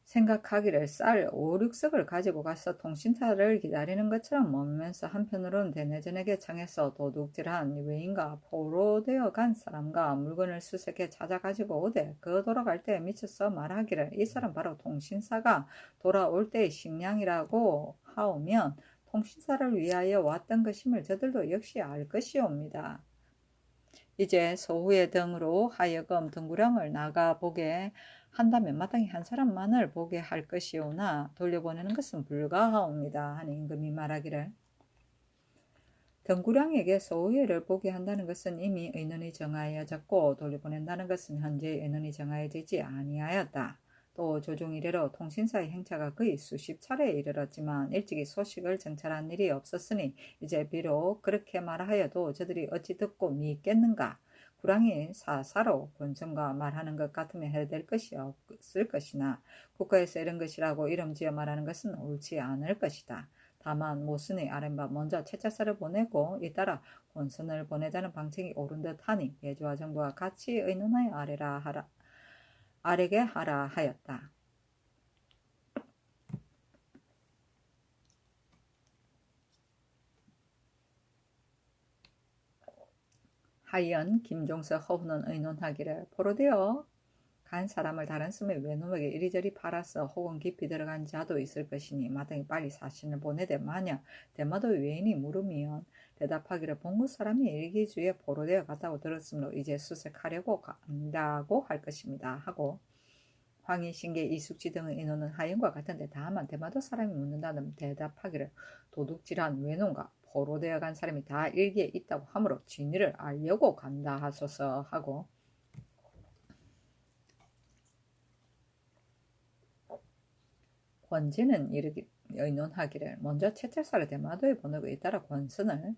생각하기를 쌀 5, 6석을 가지고 가서 통신사를 기다리는 것처럼 머물면서 한편으로는 대내전에게 청해서 도둑질한 외인과 포로되어 간 사람과 물건을 수색해 찾아가지고 오되 그 돌아갈 때에 미쳐서 말하기를 이 사람 바로 통신사가 돌아올 때의 식량이라고 하오면 통신사를 위하여 왔던 것임을 저들도 역시 알 것이옵니다. 이제 소후의 등으로 하여금 등구령을 나가보게 한다면 마땅히 한 사람만을 보게 할 것이오나 돌려보내는 것은 불가하옵니다 하니 임금이 말하기를 등구령에게 소후회를 보게 한다는 것은 이미 의논이 정하여졌고 돌려보낸다는 것은 현재 의논이 정하여지지 아니하였다. 또 조종 이래로 통신사의 행차가 거의 수십 차례에 이르렀지만 일찍이 소식을 정찰한 일이 없었으니 이제 비록 그렇게 말하여도 저들이 어찌 듣고 믿겠는가. 구랑이 사사로 권선과 말하는 것 같으면 해될 것이 없을 것이나 국가에서 이런 것이라고 이름지어 말하는 것은 옳지 않을 것이다. 다만 모순의 아랫바 먼저 채차사를 보내고 잇따라 권선을 보내자는 방책이 옳은 듯하니 예조와 정부가 같이 의논하여 아래게 하라 하였다. 하연 김종석 허훈은 의논하기를 포로되어 간 사람을 다른 섬에 외놈에게 이리저리 팔아서 혹은 깊이 들어간 자도 있을 것이니 마땅히 빨리 사신을 보내되 만약 대마도 외인이 물으면 대답하기를 본국 사람이 일기주에 포로되어 갔다고 들었으므로 이제 수색하려고 간다고 할 것입니다 하고 황희, 신계, 이숙지 등의 인원은 하연과 같은데 다만 대마도 사람이 묻는다면 대답하기를 도둑질한 외놈과 포로되어 간 사람이 다 일기에 있다고 하므로 진위를 알려고 간다 하소서 하고 권지는 의논하기를 먼저 채찰사를 대마도에 보내고 잇따라 권선을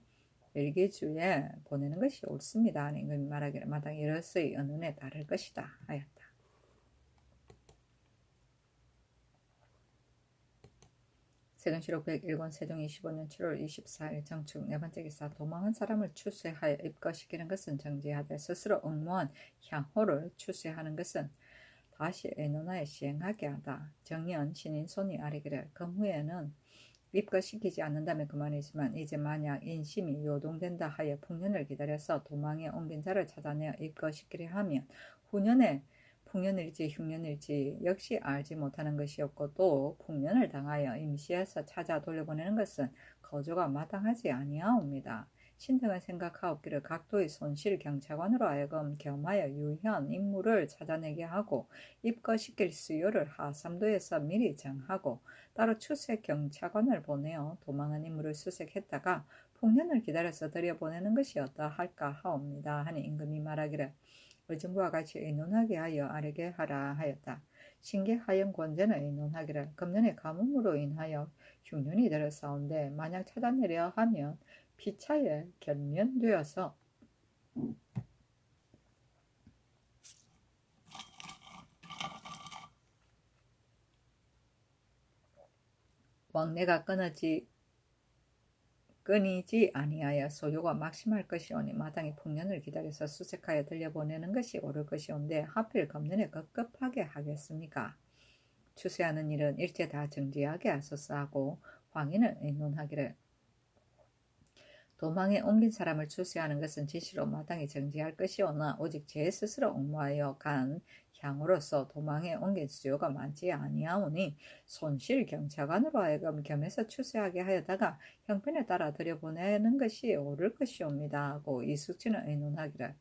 일기주에 보내는 것이 옳습니다. 임금이 말하기를 마땅히 이로서의 의논에 따를 것이다 하였다. 세종시록 101권 세종 25년 7월 24일 정축 네 번째 기사. 도망한 사람을 추수하여 입거시키는 것은 정지하되 스스로 응모한 향호를 추수하는 것은 다시 의논하여 시행하게 하다. 정년 신인 손이 아뢰기를 금후에는 입거시키지 않는다면 그만이지만 이제 만약 인심이 요동된다 하여 풍년을 기다려서 도망에 옮긴 자를 찾아내어 입거시키려 하면 후년에 풍년일지 흉년일지 역시 알지 못하는 것이었고 또 풍년을 당하여 임시해서 찾아 돌려보내는 것은 거조가 마땅하지 아니하옵니다. 신등은 생각하옵기를 각도의 손실 경찰관으로 하여금 겸하여 유현 인물을 찾아내게 하고 입거시킬 수요를 하삼도에서 미리 정하고 따로 추색 경찰관을 보내어 도망한 인물을 수색했다가 풍년을 기다려서 들여보내는 것이 어떠할까 하옵니다. 하니 임금이 말하기를 의정부와 같이 의논하게 하여 아뢰게 하라 하였다. 신계 하영 권제는 의논하기를 금년의 가뭄으로 인하여 흉년이 들어싸운데 만약 찾아내려 하면 피차에 견면되어서 왕래가 끊이지 아니하여 소요가 막심할 것이오니 마땅히 풍년을 기다려서 수색하여 들려보내는 것이 옳을 것이온데 하필 금년에 급급하게 하겠습니까? 추세하는 일은 일제 다 정지하게 하소서 하고 황인을 의논하기를 도망에 옮긴 사람을 추수하는 것은 지시로 마땅히 정지할 것이오나 오직 제 스스로 옹모하여 간 향으로서 도망에 옮긴 수요가 많지 아니하오니 손실 경찰관으로 하여금 겸해서 추수하게 하여다가 형편에 따라 들여보내는 것이 옳을 것이옵니다 하고 이숙지는 의논하기를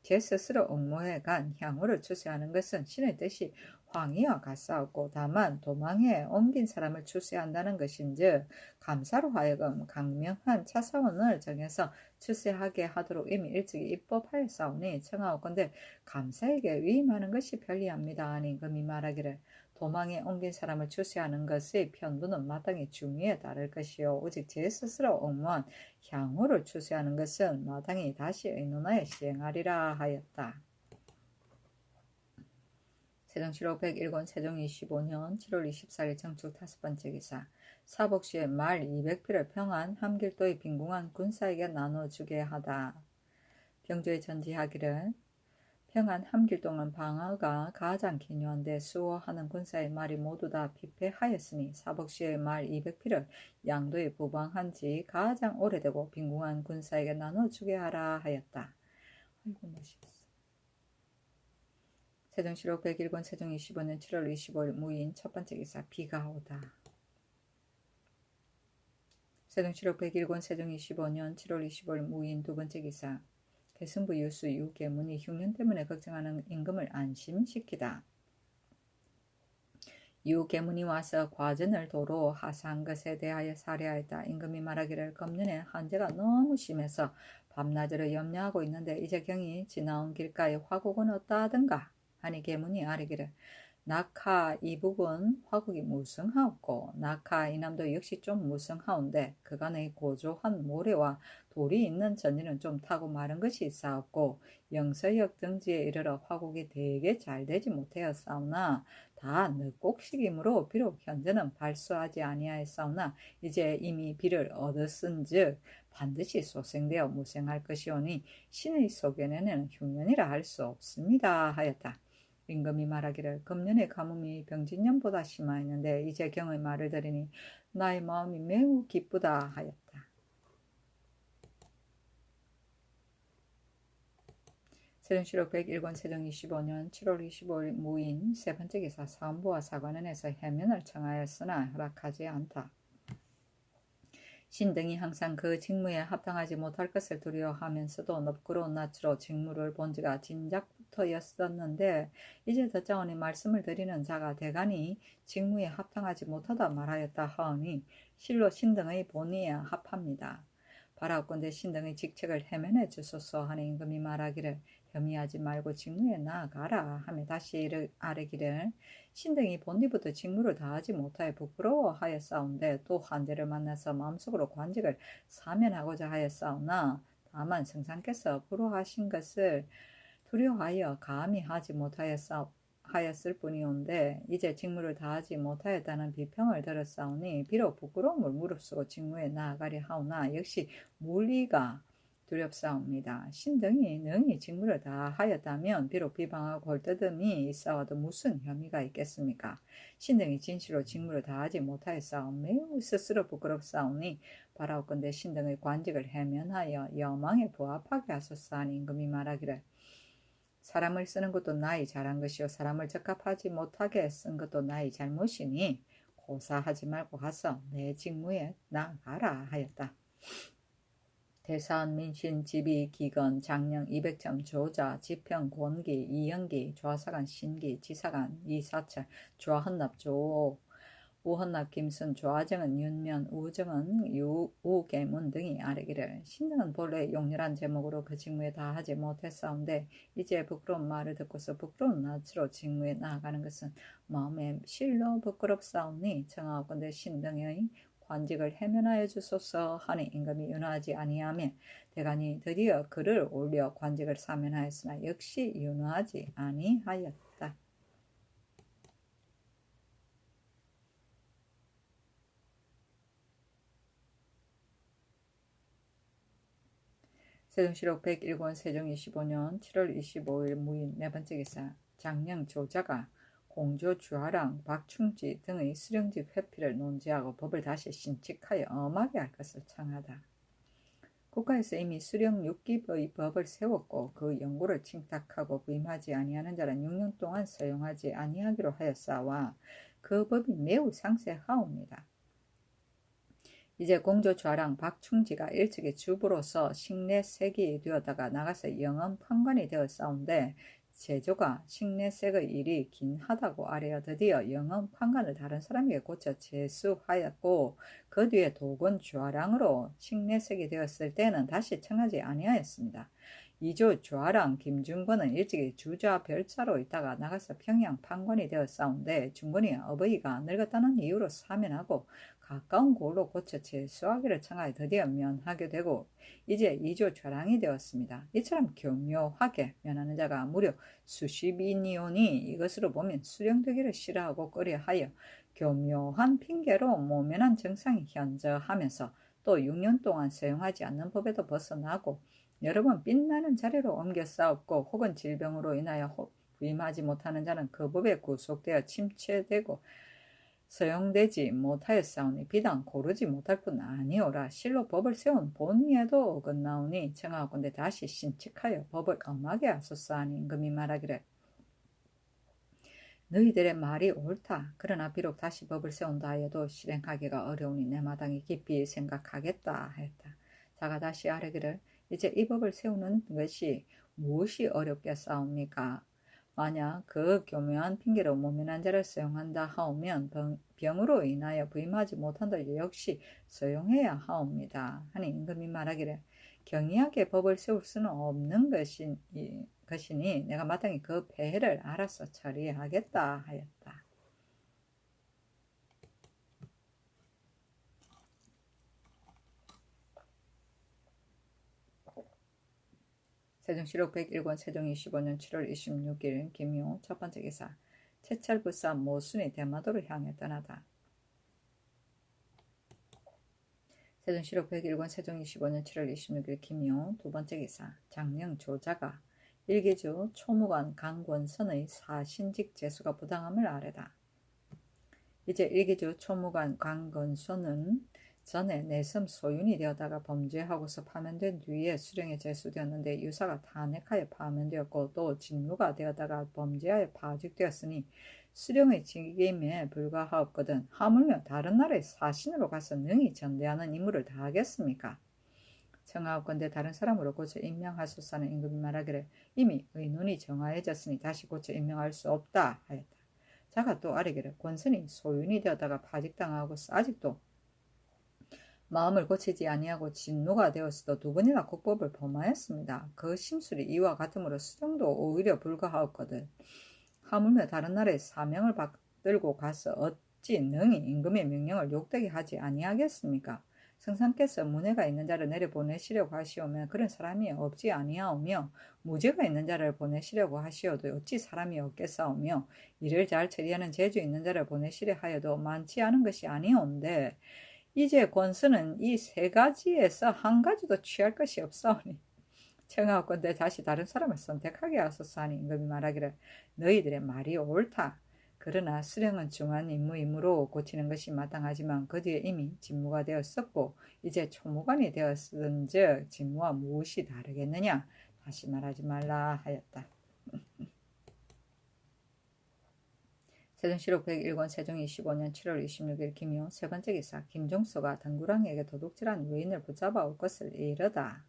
제 스스로 옹모해 간 향후를 추수하는 것은 신의 뜻이 황희와 같사옵고 다만 도망에 옮긴 사람을 추수한다는 것인즉 감사로 하여금 강명한 차사원을 정해서 추수하게 하도록 이미 일찍이 입법하였사오니 청하옵건대 감사에게 위임하는 것이 편리합니다. 하니 금이 말하기를 도망에 옮긴 사람을 추수하는 것의 편도는 마땅히 중의에 따를 것이요 오직 제 스스로 옹모한 향후를 추수하는 것은 마땅히 다시 의논하여 시행하리라 하였다. 세종실록 101권 세종 25년 7월 24일 정축 5번째 기사 사복시에 말 200필을 평안 함길도의 빈궁한 군사에게 나눠주게 하다. 병조에 전지하기를 평안 함길동은 방어가 가장 기묘한데 수호하는 군사의 말이 모두 다 피폐하였으니 사복시의 말 200필을 양도에 부방한 지 가장 오래되고 빈궁한 군사에게 나눠주게 하라 하였다. 아이고 멋있어. 세종실록 101권 세종 25년 7월 25일 무인 첫번째 기사 비가 오다. 세종실록 101권 세종 25년 7월 25일 무인 두번째 기사 대승부 유수 유계문이 흉년 때문에 걱정하는 임금을 안심시키다. 유계문이 와서 과전을 도로 하사한 것에 대하여 사례하였다. 임금이 말하기를 금년에 한재가 너무 심해서 밤낮으로 염려하고 있는데 이제 경이 지나온 길가에 화국은 어떠하든가 하니 계문이 아뢰기를 낙하 이북은 화국이 무성하옵고 낙하 이남도 역시 좀 무성하온데 그간의 고조한 모래와 돌이 있는 전리는 좀 타고 마른 것이 있사옵고 영서역 등지에 이르러 화국이 되게 잘 되지 못하였사오나 다 늦곡식이므로 비록 현재는 발수하지 아니하였사오나 이제 이미 비를 얻었은즉 반드시 소생되어 무생할 것이오니 신의 소견에는 흉년이라 할 수 없습니다 하였다. 임금이 말하기를 금년의 가뭄이 병진년보다 심하였는데 이제 경의 말을 들으니 나의 마음이 매우 기쁘다 하였다. 세종실록 101권 세종 25년 7월 25일 무인 세번째 기사 사헌부와 사관원에서 해면을 청하였으나 허락하지 않다. 신등이 항상 그 직무에 합당하지 못할 것을 두려워하면서도 너부끄러운 낯으로 직무를 본 지가 진작부터였었는데 이제 듣자오니 말씀을 드리는 자가 대간이 직무에 합당하지 못하다 말하였다 하오니 실로 신등의 본의에 합합니다. 바라옵건대 신등의 직책을 해면해 주소서 하는 임금이 말하기를 혐의하지 말고 직무에 나아가라 하며 다시 아뢰기를 신등이 본디부터 직무를 다하지 못하여 부끄러워하였사온데 또 한제를 만나서 마음속으로 관직을 사면하고자 하였사오나 다만 성상께서 불호하신 것을 두려워하여 감히 하지 못하였을 뿐이온데 이제 직무를 다하지 못하였다는 비평을 들었사오니 비록 부끄러움을 무릅쓰고 직무에 나아가려 하오나 역시 물리가 두렵사옵니다. 신등이 능히 직무를 다하였다면 비록 비방하고 헐뜯음이 있사와도 무슨 혐의가 있겠습니까? 신등이 진실로 직무를 다하지 못하였사오 매우 스스로 부끄럽사오니 바라옵건대 신등의 관직을 해면하여 여망에 부합하게 하소서 하니 임금이 말하기를 사람을 쓰는 것도 나의 잘한 것이요 사람을 적합하지 못하게 쓴 것도 나의 잘못이니 고사하지 말고 가서 내 직무에 나아가라 하였다. 대사원 민신 지비 기건 장령 200점 조자 지평 권기 이영기 조하사관 신기 지사관 이사철 조하헌납 조오 우헌납 김순 조하정은 윤면 우정은 우계문 등이 아뢰기를 신등은 본래 용렬한 제목으로 그 직무에 다하지 못했사온데 이제 부끄러운 말을 듣고서 부끄러운 낯으로 직무에 나아가는 것은 마음에 실로 부끄럽사오니 청하옵건대 신등의 관직을 해면하여 주소서 하니 임금이 윤호하지 아니하며 대간이 드디어 그를 올려 관직을 사면하였으나 역시 윤호하지 아니하였다. 세종시록 101권 세종 25년 7월 25일 무인 네 번째 기사 장령 조자가 공조 주하랑 박충지 등의 수령직 회피를 논지하고 법을 다시 신칙하여 엄하게 할 것을 청하다. 국가에서 이미 수령 6기의 법을 세웠고 그 연구를 칭탁하고 부임하지 아니하는 자는 6년 동안 사용하지 아니하기로 하였사와 그 법이 매우 상세하옵니다. 이제 공조 좌랑 박충지가 일찍이 주부로서 식내색이 되었다가 나가서 영엄 판관이 되었사온데 제조가 식내색의 일이 긴 하다고 아뢰어 드디어 영엄 판관을 다른 사람에게 고쳐 제수하였고 그 뒤에 도건 좌랑으로 식내색이 되었을 때는 다시 청하지 아니하였습니다. 2조 좌랑 김중권은 일찍이 주좌 별자로 있다가 나가서 평양 판관이 되었사온데 중권이 어버이가 늙었다는 이유로 사면하고 가까운 곳으로 고쳐 제수하기를 청하여 드디어 면하게 되고 이제 2조 좌랑이 되었습니다. 이처럼 교묘하게 면하는 자가 무려 수십이니오니 이것으로 보면 수령되기를 싫어하고 꺼려하여 교묘한 핑계로 모면한 정상이 현저하면서 또 6년 동안 사용하지 않는 법에도 벗어나고 여러 번 빛나는 자리로 옮겨 싸웠고 혹은 질병으로 인하여 부임하지 못하는 자는 그 법에 구속되어 침체되고 사용되지 못하였사오니 비단 고르지 못할 뿐 아니오라. 실로 법을 세운 본의에도 어긋나오니 청하건대 다시 신칙하여 법을 엄하게 하소서 하니 임금이 말하기를 너희들의 말이 옳다. 그러나 비록 다시 법을 세운다 하여도 실행하기가 어려우니 내 마땅히 깊이 생각하겠다 하였다. 자가 다시 아뢰기를 이제 이 법을 세우는 것이 무엇이 어렵겠사옵니까? 만약 그 교묘한 핑계로 모면한 자를 사용한다 하오면 병으로 인하여 부임하지 못한다 역시 사용해야 하옵니다. 하니 임금이 말하기를 경이하게 법을 세울 수는 없는 것이니 내가 마땅히 그 폐해를 알아서 처리하겠다 하였다. 세종시록 101권 세종 25년 7월 26일 김효 첫 번째 기사 채찰부사 모순이 대마도를 향해 떠나다. 세종시록 101권 세종 25년 7월 26일 김효 두 번째 기사 장령 조자가 일기주 초무관 강권선의 사신직 제수가 부당함을 아뢰다. 이제 일기주 초무관 강권선은 전에 내섬 소윤이 되었다가 범죄하고서 파면된 뒤에 수령에 제수되었는데 유사가 탄핵하여 파면되었고 또 직무가 되었다가 범죄하여 파직되었으니 수령의 직임에 불과하옵거든 하물며 다른 나라의 사신으로 가서 능히 전대하는 임무를 다하겠습니까? 청하옵건대 다른 사람으로 고쳐 임명하소서 하는 임금이 말하기를 이미 의논이 정하여졌으니 다시 고쳐 임명할 수 없다 하였다. 자가 또 아뢰기를 권선이 소윤이 되었다가 파직당하고 아직도 마음을 고치지 아니하고 진노가 되었어도 두 번이나 국법을 범하였습니다. 그 심술이 이와 같으므로 수령도 오히려 불가하였거든. 하물며 다른 나라의 사명을 받들고 가서 어찌 능히 임금의 명령을 욕되게 하지 아니하겠습니까? 성상께서 문해가 있는 자를 내려보내시려고 하시오면 그런 사람이 없지 아니하오며 무죄가 있는 자를 보내시려고 하시어도 어찌 사람이 없겠사오며 일을 잘 처리하는 재주 있는 자를 보내시려 하여도 많지 않은 것이 아니온데 이제 권수는 이 세 가지에서 한 가지도 취할 것이 없사오니 청하건대 다시 다른 사람을 선택하게 하소서 하니 임금이 말하기를 너희들의 말이 옳다. 그러나 수령은 중한 임무로 고치는 것이 마땅하지만 그 뒤에 이미 직무가 되었었고 이제 총무관이 되었은즉 직무와 무엇이 다르겠느냐. 다시 말하지 말라 하였다. 세종시록 101권 세종 25년 7월 26일 김효 세 번째 기사 김종서가 덩구랑에게 도둑질한 외인을 붙잡아 올 것을 이르다.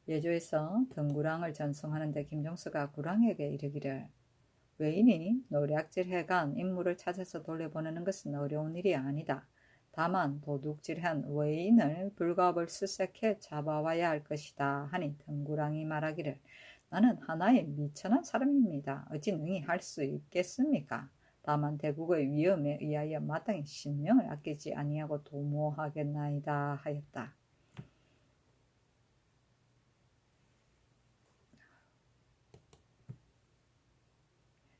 예조에서 덩구랑을 전송하는데 김종서가 구랑에게 이르기를 외인이 노략질해간 인물을 찾아서 돌려보내는 것은 어려운 일이 아니다. 다만 도둑질한 외인을 불가업을 수색해 잡아와야 할 것이다 하니 덩구랑이 말하기를 나는 하나의 미천한 사람입니다. 어찌 능히 할 수 있겠습니까? 다만 대국의 위험에 의하여 마땅히 신명을 아끼지 아니하고 도모하겠나이다 하였다.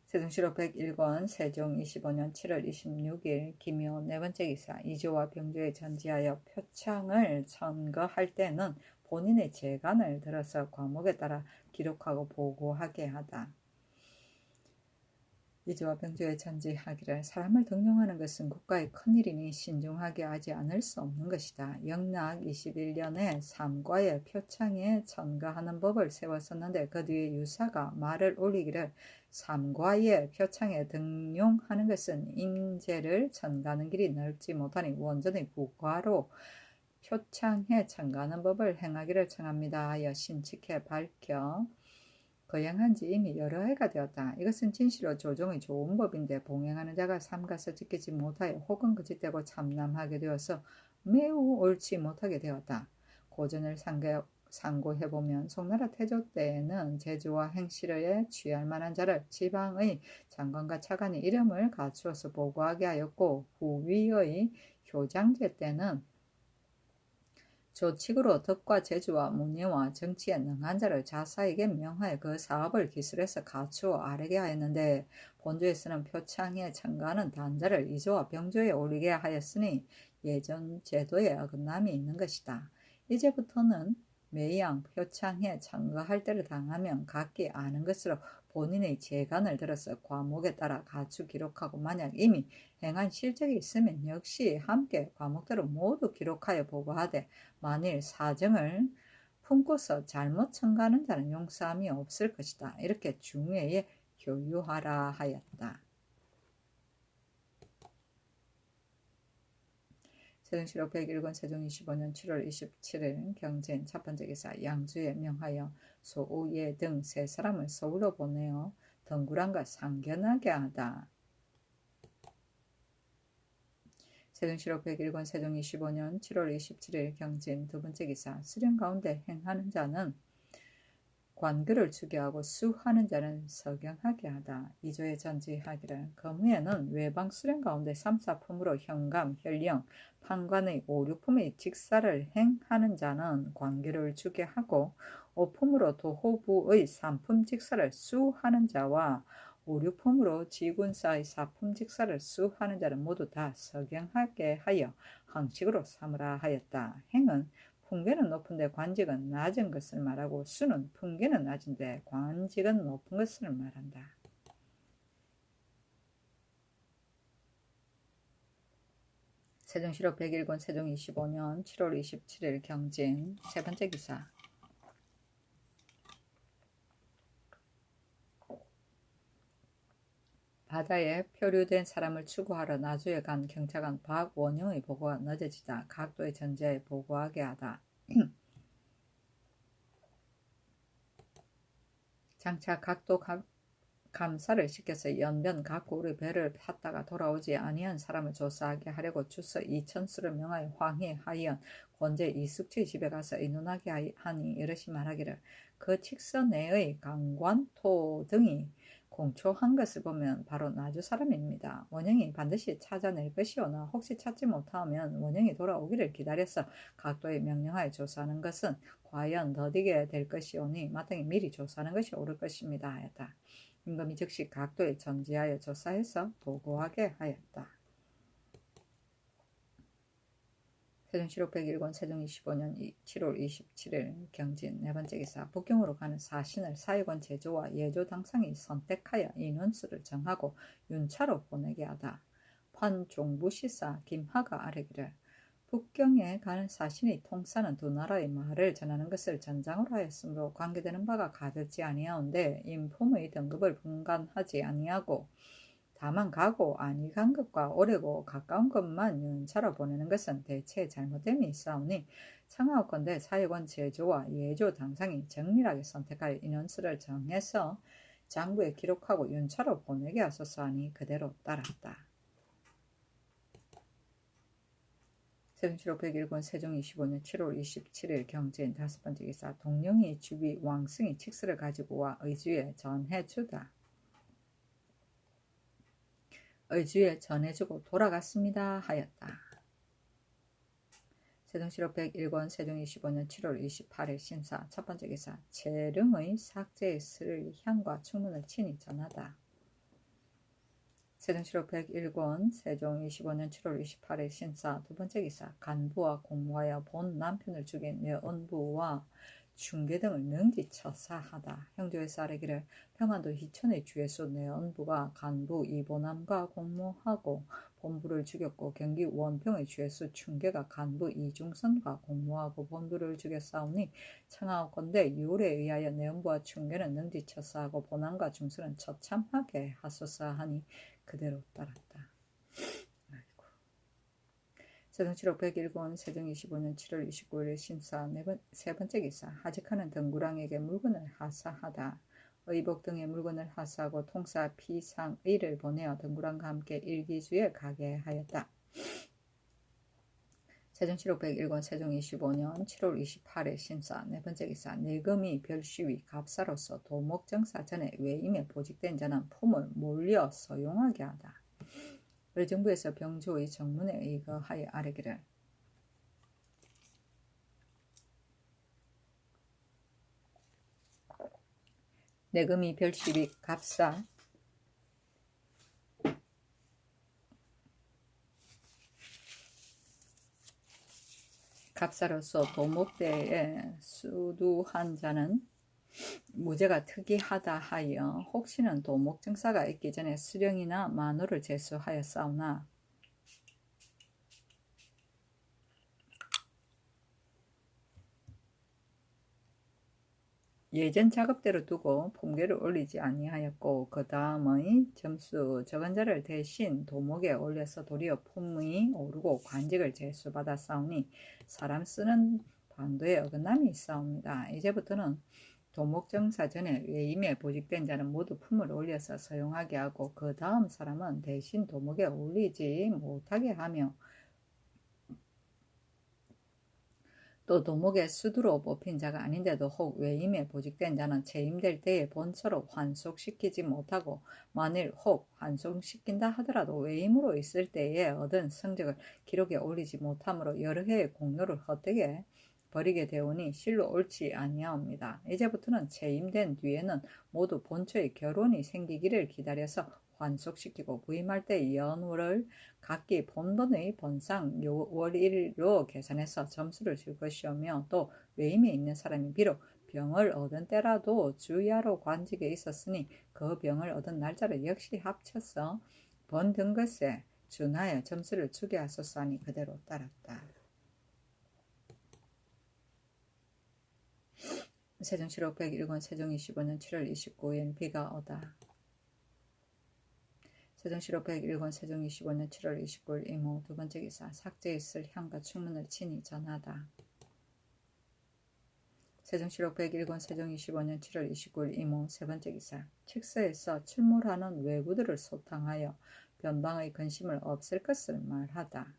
세종시록 101권 세종 25년 7월 26일 김효 네 번째 기사 이조와 병조에 전지하여 표창을 선거할 때는 본인의 재간을 들어서 과목에 따라 기록하고 보고하게 하다. 이조와 병조에 전지하기를 사람을 등용하는 것은 국가의 큰일이니 신중하게 하지 않을 수 없는 것이다. 영락 21년에 삼과의 표창에 전가하는 법을 세웠었는데 그 뒤에 유사가 말을 올리기를 삼과의 표창에 등용하는 것은 임제를 전가하는 길이 넓지 못하니 원전의 국과로 표창에 전가하는 법을 행하기를 청합니다 하여 신칙해 밝혀 거행한 지 이미 여러 해가 되었다. 이것은 진실로 조정의 좋은 법인데 봉행하는 자가 삼가서 지키지 못하여 혹은 거짓되고 참남하게 되어서 매우 옳지 못하게 되었다. 고전을 상고해보면 송나라 태조 때에는 제주와 행실에 취할 만한 자를 지방의 장관과 차관이 이름을 갖추어서 보고하게 하였고 후위의 효장제 때는 조칙으로 덕과 재주와 문예와 정치에 능한 자를 자사에게 명하여 그 사업을 기술해서 갖추어 아뢰게 하였는데 본조에서는 표창에 첨가하는 단자를 이조와 병조에 올리게 하였으니 예전 제도에 어긋남이 있는 것이다. 이제부터는 매양 표창에 첨가할 때를 당하면 각기 아는 것으로 본인의 재간을 들어서 과목에 따라 가축 기록하고 만약 이미 행한 실적이 있으면 역시 함께 과목대로 모두 기록하여 보고하되 만일 사정을 품고서 잘못 첨가하는 자는 용서함이 없을 것이다. 이렇게 중회에 교유하라 하였다. 세종시록 101권 세종 25년 7월 27일 경진 첫 번째 기사 양주에 명하여 소우예 등 세 사람을 서울로 보내어 덩구랑과 상견하게 하다. 세종시록 101권 세종 25년 7월 27일 경진 두 번째 기사 수령 가운데 행하는 자는 관교를 추계하고 수하는 자는 서경하게 하다. 이조에 전지하기를 거무에는 외방 수령 가운데 3, 4품으로 현감, 현령, 판관의 5, 6품의 직사를 행하는 자는 관교를 추계하고 5품으로 도호부의 3품 직사를 수하는 자와 5, 6품으로 지군사의 4품 직사를 수하는 자는 모두 다 서경하게 하여 항식으로 삼으라 하였다. 행은 풍계는 높은데 관직은 낮은 것을 말하고 수는 풍계는 낮은데 관직은 높은 것을 말한다. 세종시록 101권 세종 25년 7월 27일 경진 세 번째 기사 바다에 표류된 사람을 추구하러 나주에 간 경찰관 박원영의 보고가 늦어지자 각도의 전제에 보고하게 하다. 장차 각도 감사를 시켜서 연변 각고의 배를 탔다가 돌아오지 아니한 사람을 조사하게 하려고 주서 2천수를 명하여 황해 하이언 권제 이숙주의 집에 가서 의논하게 하니 이르시 말하기를 그 칙서 내의 강관토 등이 공초한 것을 보면 바로 나주 사람입니다. 원영이 반드시 찾아낼 것이오나 혹시 찾지 못하면 원영이 돌아오기를 기다려서 각도에 명령하여 조사하는 것은 과연 더디게 될 것이오니 마땅히 미리 조사하는 것이 옳을 것입니다 하였다. 임금이 즉시 각도에 전지하여 조사해서 보고하게 하였다. 세종시록 101권 세종 25년 7월 27일 경진 네 번째 기사 북경으로 가는 사신을 사유관 제조와 예조 당상이 선택하여 인원수를 정하고 윤차로 보내게 하다. 판종부시사 김하가 아뢰기를 북경에 가는 사신이 통사는 두 나라의 말을 전하는 것을 전장으로 하였으므로 관계되는 바가 가득지 아니하온데 인품의 등급을 분간하지 아니하고 다만 가고 아니 간 것과 오래고 가까운 것만 윤차로 보내는 것은 대체 잘못됨이 있사오니 청하옵건대 사유관 제조와 예조 당상이 정밀하게 선택하여 인원수를 정해서 장부에 기록하고 윤차로 보내게 하소서 하니 그대로 따랐다. 세종시록 101권 세종 25년 7월 27일 경진 다섯 번째 기사 동령이 주비 왕승이 칙서를 가지고 와 의주에 전해주다. 의주에 전해주고 돌아갔습니다 하였다. 세종시록 101권 세종 25년 7월 28일 신사 첫 번째 기사 재릉의 삭제에 쓸 향과 충문을 친히 전하다. 세종시록 101권 세종 25년 7월 28일 신사 두 번째 기사 간부와 공모하여 본 남편을 죽인 내언부와 중계 등을 능지처사하다. 형조에서 아뢰기를 평안도 희천의 주예수 내언부가 간부 이보남과 공모하고 본부를 죽였고 경기 원평의 주예수 충계가 간부 이중선과 공모하고 본부를 죽였사오니 청하옵건대 유월에 의하여 내언부와 충계는 능지처사하고 본안과 중수는 처참하게 하소서 하니 그대로 따랐다. 세종시록 101권 세종 25년 7월 29일 신사 세 번째 기사 하직하는 등구랑에게 물건을 하사하다. 의복 등의 물건을 하사하고 통사 피상의를 보내어 등구랑과 함께 일기주에 가게 하였다. 세종시록 101권 세종 25년 7월 28일 신사 네 번째 기사 내금이 별시위 갑사로서 도목정사 전에 외임에 보직된 자는 품을 몰려 서용하게 하다. 의정부에서 병조의 정문에 의거하여 아뢰기를 내금이 별시위 갑사로서 도목대에 수두한 자는 무죄가 특이하다 하여 혹시는 도목증사가 있기 전에 수령이나 만호를 제수하였사오나 예전 작업대로 두고 품계를 올리지 아니하였고 그 다음의 점수 적은 자를 대신 도목에 올려서 도리어 품이 오르고 관직을 제수받았사오니 사람 쓰는 반도에 어긋남이 있사옵니다. 이제부터는 도목정사 전에 외임에 보직된 자는 모두 품을 올려서 서용하게 하고 그 다음 사람은 대신 도목에 올리지 못하게 하며 또 도목에 수두로 뽑힌 자가 아닌데도 혹 외임에 보직된 자는 채임될 때에 본처로 환속시키지 못하고 만일 혹 환속시킨다 하더라도 외임으로 있을 때에 얻은 성적을 기록에 올리지 못하므로 여러 해의 공로를 헛되게 버리게 되오니 실로 옳지 아니하옵니다. 이제부터는 채임된 뒤에는 모두 본처의 결혼이 생기기를 기다려서 환속시키고 부임할 때 연월을 각기 본번의 본상 월일로 계산해서 점수를 줄 것이오며 또 외임에 있는 사람이 비록 병을 얻은 때라도 주야로 관직에 있었으니 그 병을 얻은 날짜를 역시 합쳐서 번든 것에 준하여 점수를 주게 하소서 하니 그대로 따랐다. 세종시록 101권 세종 25년 7월 29일 비가 오다. 세종시록 101권 세종 25년 7월 29일 이모 두 번째 기사 삭제에 쓸 향과 충문을 친히 전하다. 세종시록 101권 세종 25년 7월 29일 이모 세 번째 기사 칙서에서 출몰하는 외구들을 소탕하여 변방의 근심을 없앨 것을 말하다.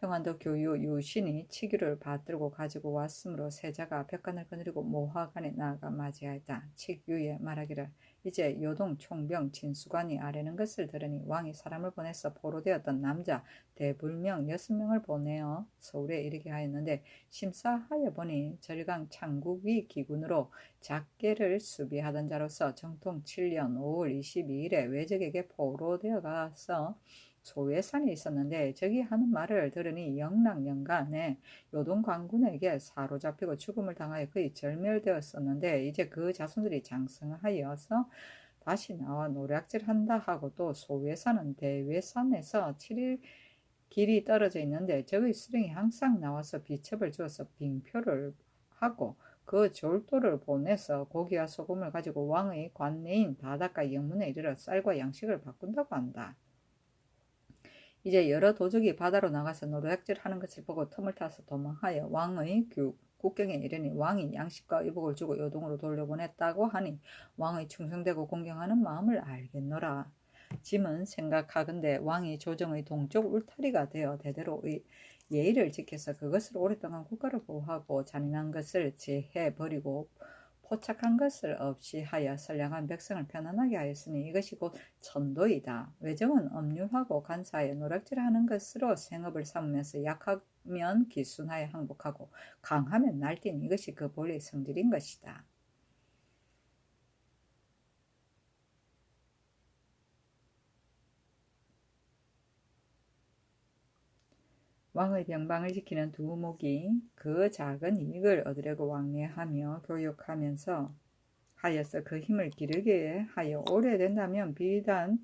평안도 교유 유신이 치규를 받들고 가지고 왔으므로 세자가 벽간을 거느리고 모화관에 나아가 맞이하였다. 칙유에 말하기를 이제 요동 총병 진수관이 아뢰는 것을 들으니 왕이 사람을 보내서 포로되었던 남자 대불명 6명을 보내어 서울에 이르게 하였는데 심사하여 보니 절강 창국위 기군으로 작계를 수비하던 자로서 정통 7년 5월 22일에 외적에게 포로되어 가서 소외산이 있었는데 저기 하는 말을 들으니 영락연간에 요동강군에게 사로잡히고 죽음을 당하여 거의 절멸되었었는데 이제 그 자손들이 장성하여서 다시 나와 노략질한다 하고 또 소외산은 대외산에서 7일 길이 떨어져 있는데 저의 수령이 항상 나와서 비첩을 주어서 빙표를 하고 그 졸도를 보내서 고기와 소금을 가지고 왕의 관내인 바닷가 영문에 이르러 쌀과 양식을 바꾼다고 한다. 이제 여러 도적이 바다로 나가서 노략질하는 것을 보고 틈을 타서 도망하여 왕의 국경에 이르니 왕이 양식과 의복을 주고 요동으로 돌려보냈다고 하니 왕의 충성되고 공경하는 마음을 알겠노라. 짐은 생각하건대 왕이 조정의 동쪽 울타리가 되어 대대로 예의를 지켜서 그것을 오랫동안 국가를 보호하고 잔인한 것을 제해 버리고 포착한 것을 없이 하여 선량한 백성을 편안하게 하였으니 이것이 곧 천도이다. 외정은 엄률하고 간사하여 노략질하는 것으로 생업을 삼으면서 약하면 기순하여 항복하고 강하면 날뛴 이것이 그 본래의 성질인 것이다. 왕의 병방을 지키는 두목이 그 작은 이익을 얻으려고 왕래하며 교육하면서 하여서 그 힘을 기르게 하여 오래된다면 비단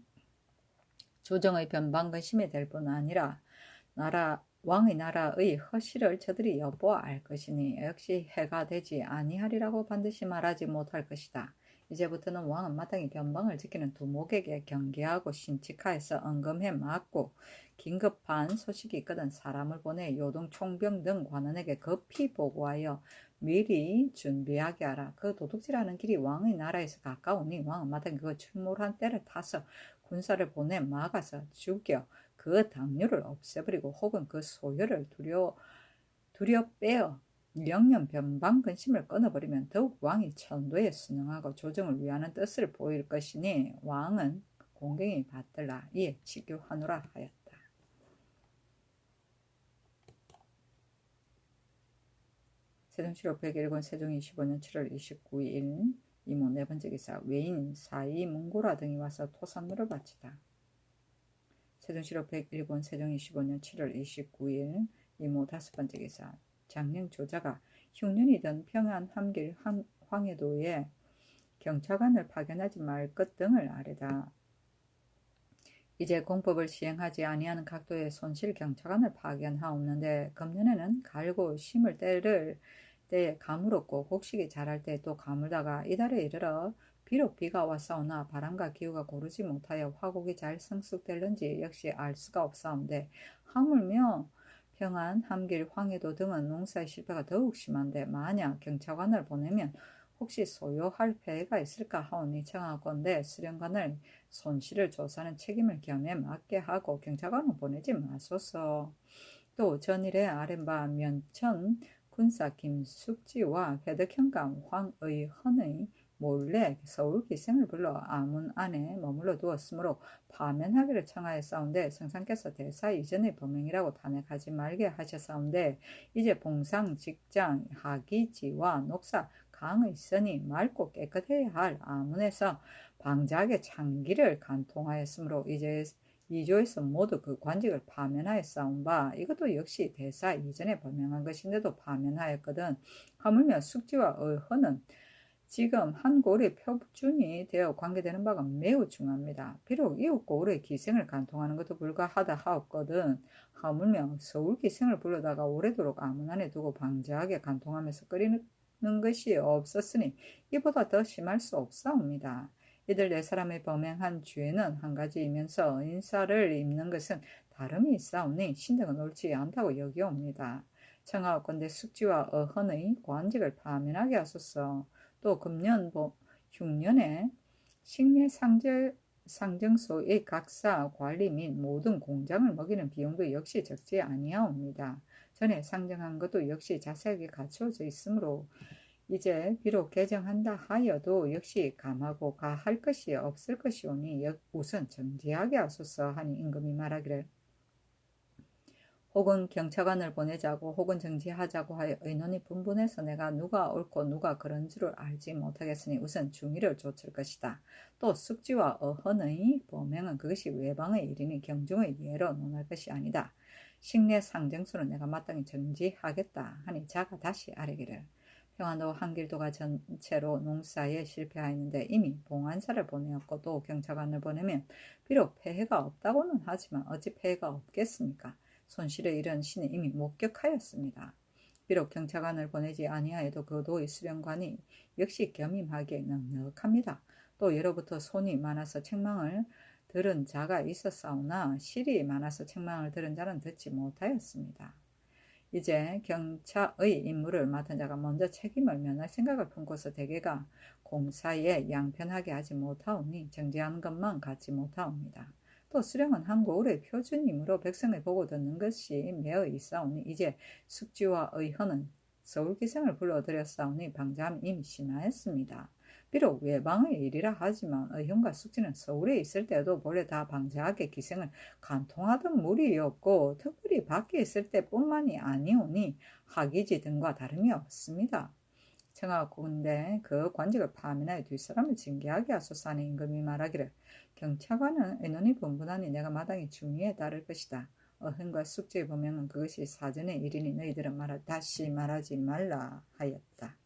조정의 변방근심이 될 뿐 아니라 왕의 나라의 허실을 저들이 여보알 것이니 역시 해가 되지 아니하리라고 반드시 말하지 못할 것이다. 이제부터는 왕은 마땅히 변방을 지키는 두목에게 경계하고 신칙하여서 언금해 맞고 긴급한 소식이 있거든 사람을 보내 요동 총병 등 관원에게 급히 보고하여 미리 준비하게 하라. 그 도둑질하는 길이 왕의 나라에서 가까우니 왕은 마땅히 그 출몰한 때를 타서 군사를 보내 막아서 죽여 그 당류를 없애버리고 혹은 그 소유를 두려 빼어 영영 변방 근심을 끊어버리면 더욱 왕이 천도에 순응하고 조정을 위하는 뜻을 보일 것이니 왕은 공경이 받들라 이에 치교하노라 하였다. 세종실록 101권 세종 25년 7월 29일 이모 네 번째 기사 외인 사이 문고라 등이 와서 토산물을 바치다. 세종실록 101권 세종 25년 7월 29일 이모 다섯 번째 기사 장령 조자가 흉년이던 평안 함길 황해도에 경찰관을 파견하지 말 것 등을 아뢰다. 이제 공법을 시행하지 아니하는 각도의 손실 경찰관을 파견하옵는데 금년에는 갈고 심을 때에 가물었고 곡식이 자랄 때 또 가물다가 이달에 이르러 비록 비가 왔사오나 바람과 기후가 고르지 못하여 화곡이 잘 성숙될는지 역시 알 수가 없사온데 하물며 평안, 함길, 황해도 등은 농사의 실패가 더욱 심한데 만약 경찰관을 보내면 혹시 소요할 폐해가 있을까 하오니 청하건대 수령관을 손실을 조사하는 책임을 겸해 맡게 하고 경찰관은 보내지 마소서. 또 전일에 아랫바 면천 군사 김숙지와 회덕현감 황의헌의 몰래 서울 기생을 불러 아문 안에 머물러 두었으므로 파면하기를 청하였사온데 성상께서 대사 이전의 범행이라고 탄핵하지 말게 하셨사온데 이제 봉상, 직장, 하기지와 녹사, 강의 선이 맑고 깨끗해야 할 아문에서 방자하게 창기를 간통하였으므로 이제 이조에서 모두 그 관직을 파면하였사온 바 이것도 역시 대사 이전에 범행한 것인데도 파면하였거든. 하물며 숙지와 의헌은 지금 한 고을의 표준이 되어 관계되는 바가 매우 중요합니다. 비록 이웃 고을의 기생을 간통하는 것도 불가하다 하옵거든. 하물며 서울 기생을 불러다가 오래도록 아문 안에 두고 방자하게 간통하면서 끓이는 것이 없었으니 이보다 더 심할 수 없사옵니다. 이들 네 사람의 범행한 죄는 한 가지이면서 인사를 입는 것은 다름이 있사오니 신등은 옳지 않다고 여기옵니다. 청하옵건대 숙지와 어헌의 관직을 파면하게 하소서. 또 금년 흉년에 식례 상정소의 각사 관리 및 모든 공장을 먹이는 비용도 역시 적지 아니하옵니다. 전에 상정한 것도 역시 자세하게 갖추어져 있으므로 이제 비록 개정한다 하여도 역시 감하고 가할 것이 없을 것이오니 우선 정지하게 하소서 하니 임금이 말하기를 혹은 경찰관을 보내자고 혹은 정지하자고 하여 의논이 분분해서 내가 누가 옳고 누가 그런 줄을 알지 못하겠으니 우선 중의를 좇을 것이다. 또 숙지와 어헌의 범행은 그것이 외방의 일이니 경중의 예로 논할 것이 아니다. 식내 상정수는 내가 마땅히 정지하겠다 하니 자가 다시 아뢰기를 평안도 한길도가 전체로 농사에 실패하였는데 이미 봉안사를 보내었고 또 경찰관을 보내면 비록 폐해가 없다고는 하지만 어찌 폐해가 없겠습니까? 손실의 일은 신이 이미 목격하였습니다. 비록 경찰관을 보내지 아니하여도 그 도의 수령관이 역시 겸임하기에 넉넉합니다. 또 예로부터 손이 많아서 책망을 들은 자가 있었사오나 실이 많아서 책망을 들은 자는 듣지 못하였습니다. 이제 경차의 임무를 맡은 자가 먼저 책임을 면할 생각을 품고서 대개가 공사에 양편하게 하지 못하오니 정지하는 것만 갖지 못하옵니다. 또 수령은 한고을의 표준이므로 백성을 보고 듣는 것이 매어 있사오니 이제 숙지와 의헌은 서울기생을 불러들였사오니 방자함이 이미 심하였습니다. 비록 외방의 일이라 하지만 의헌과 숙지는 서울에 있을 때도 본래 다 방자하게 기생을 간통하던 무리였고 특별히 밖에 있을 때뿐만이 아니오니 학이지 등과 다름이 없습니다. 청하건대 그 관직을 파면하여 뒷사람을 징계하게 하소서 하는 임금이 말하기를 경찰관은 의논이 분분하니 내가 마땅히 중의에 따를 것이다. 어흥과 숙제에 보면 그것이 사전의 일이니 너희들은 다시 말하지 말라 하였다.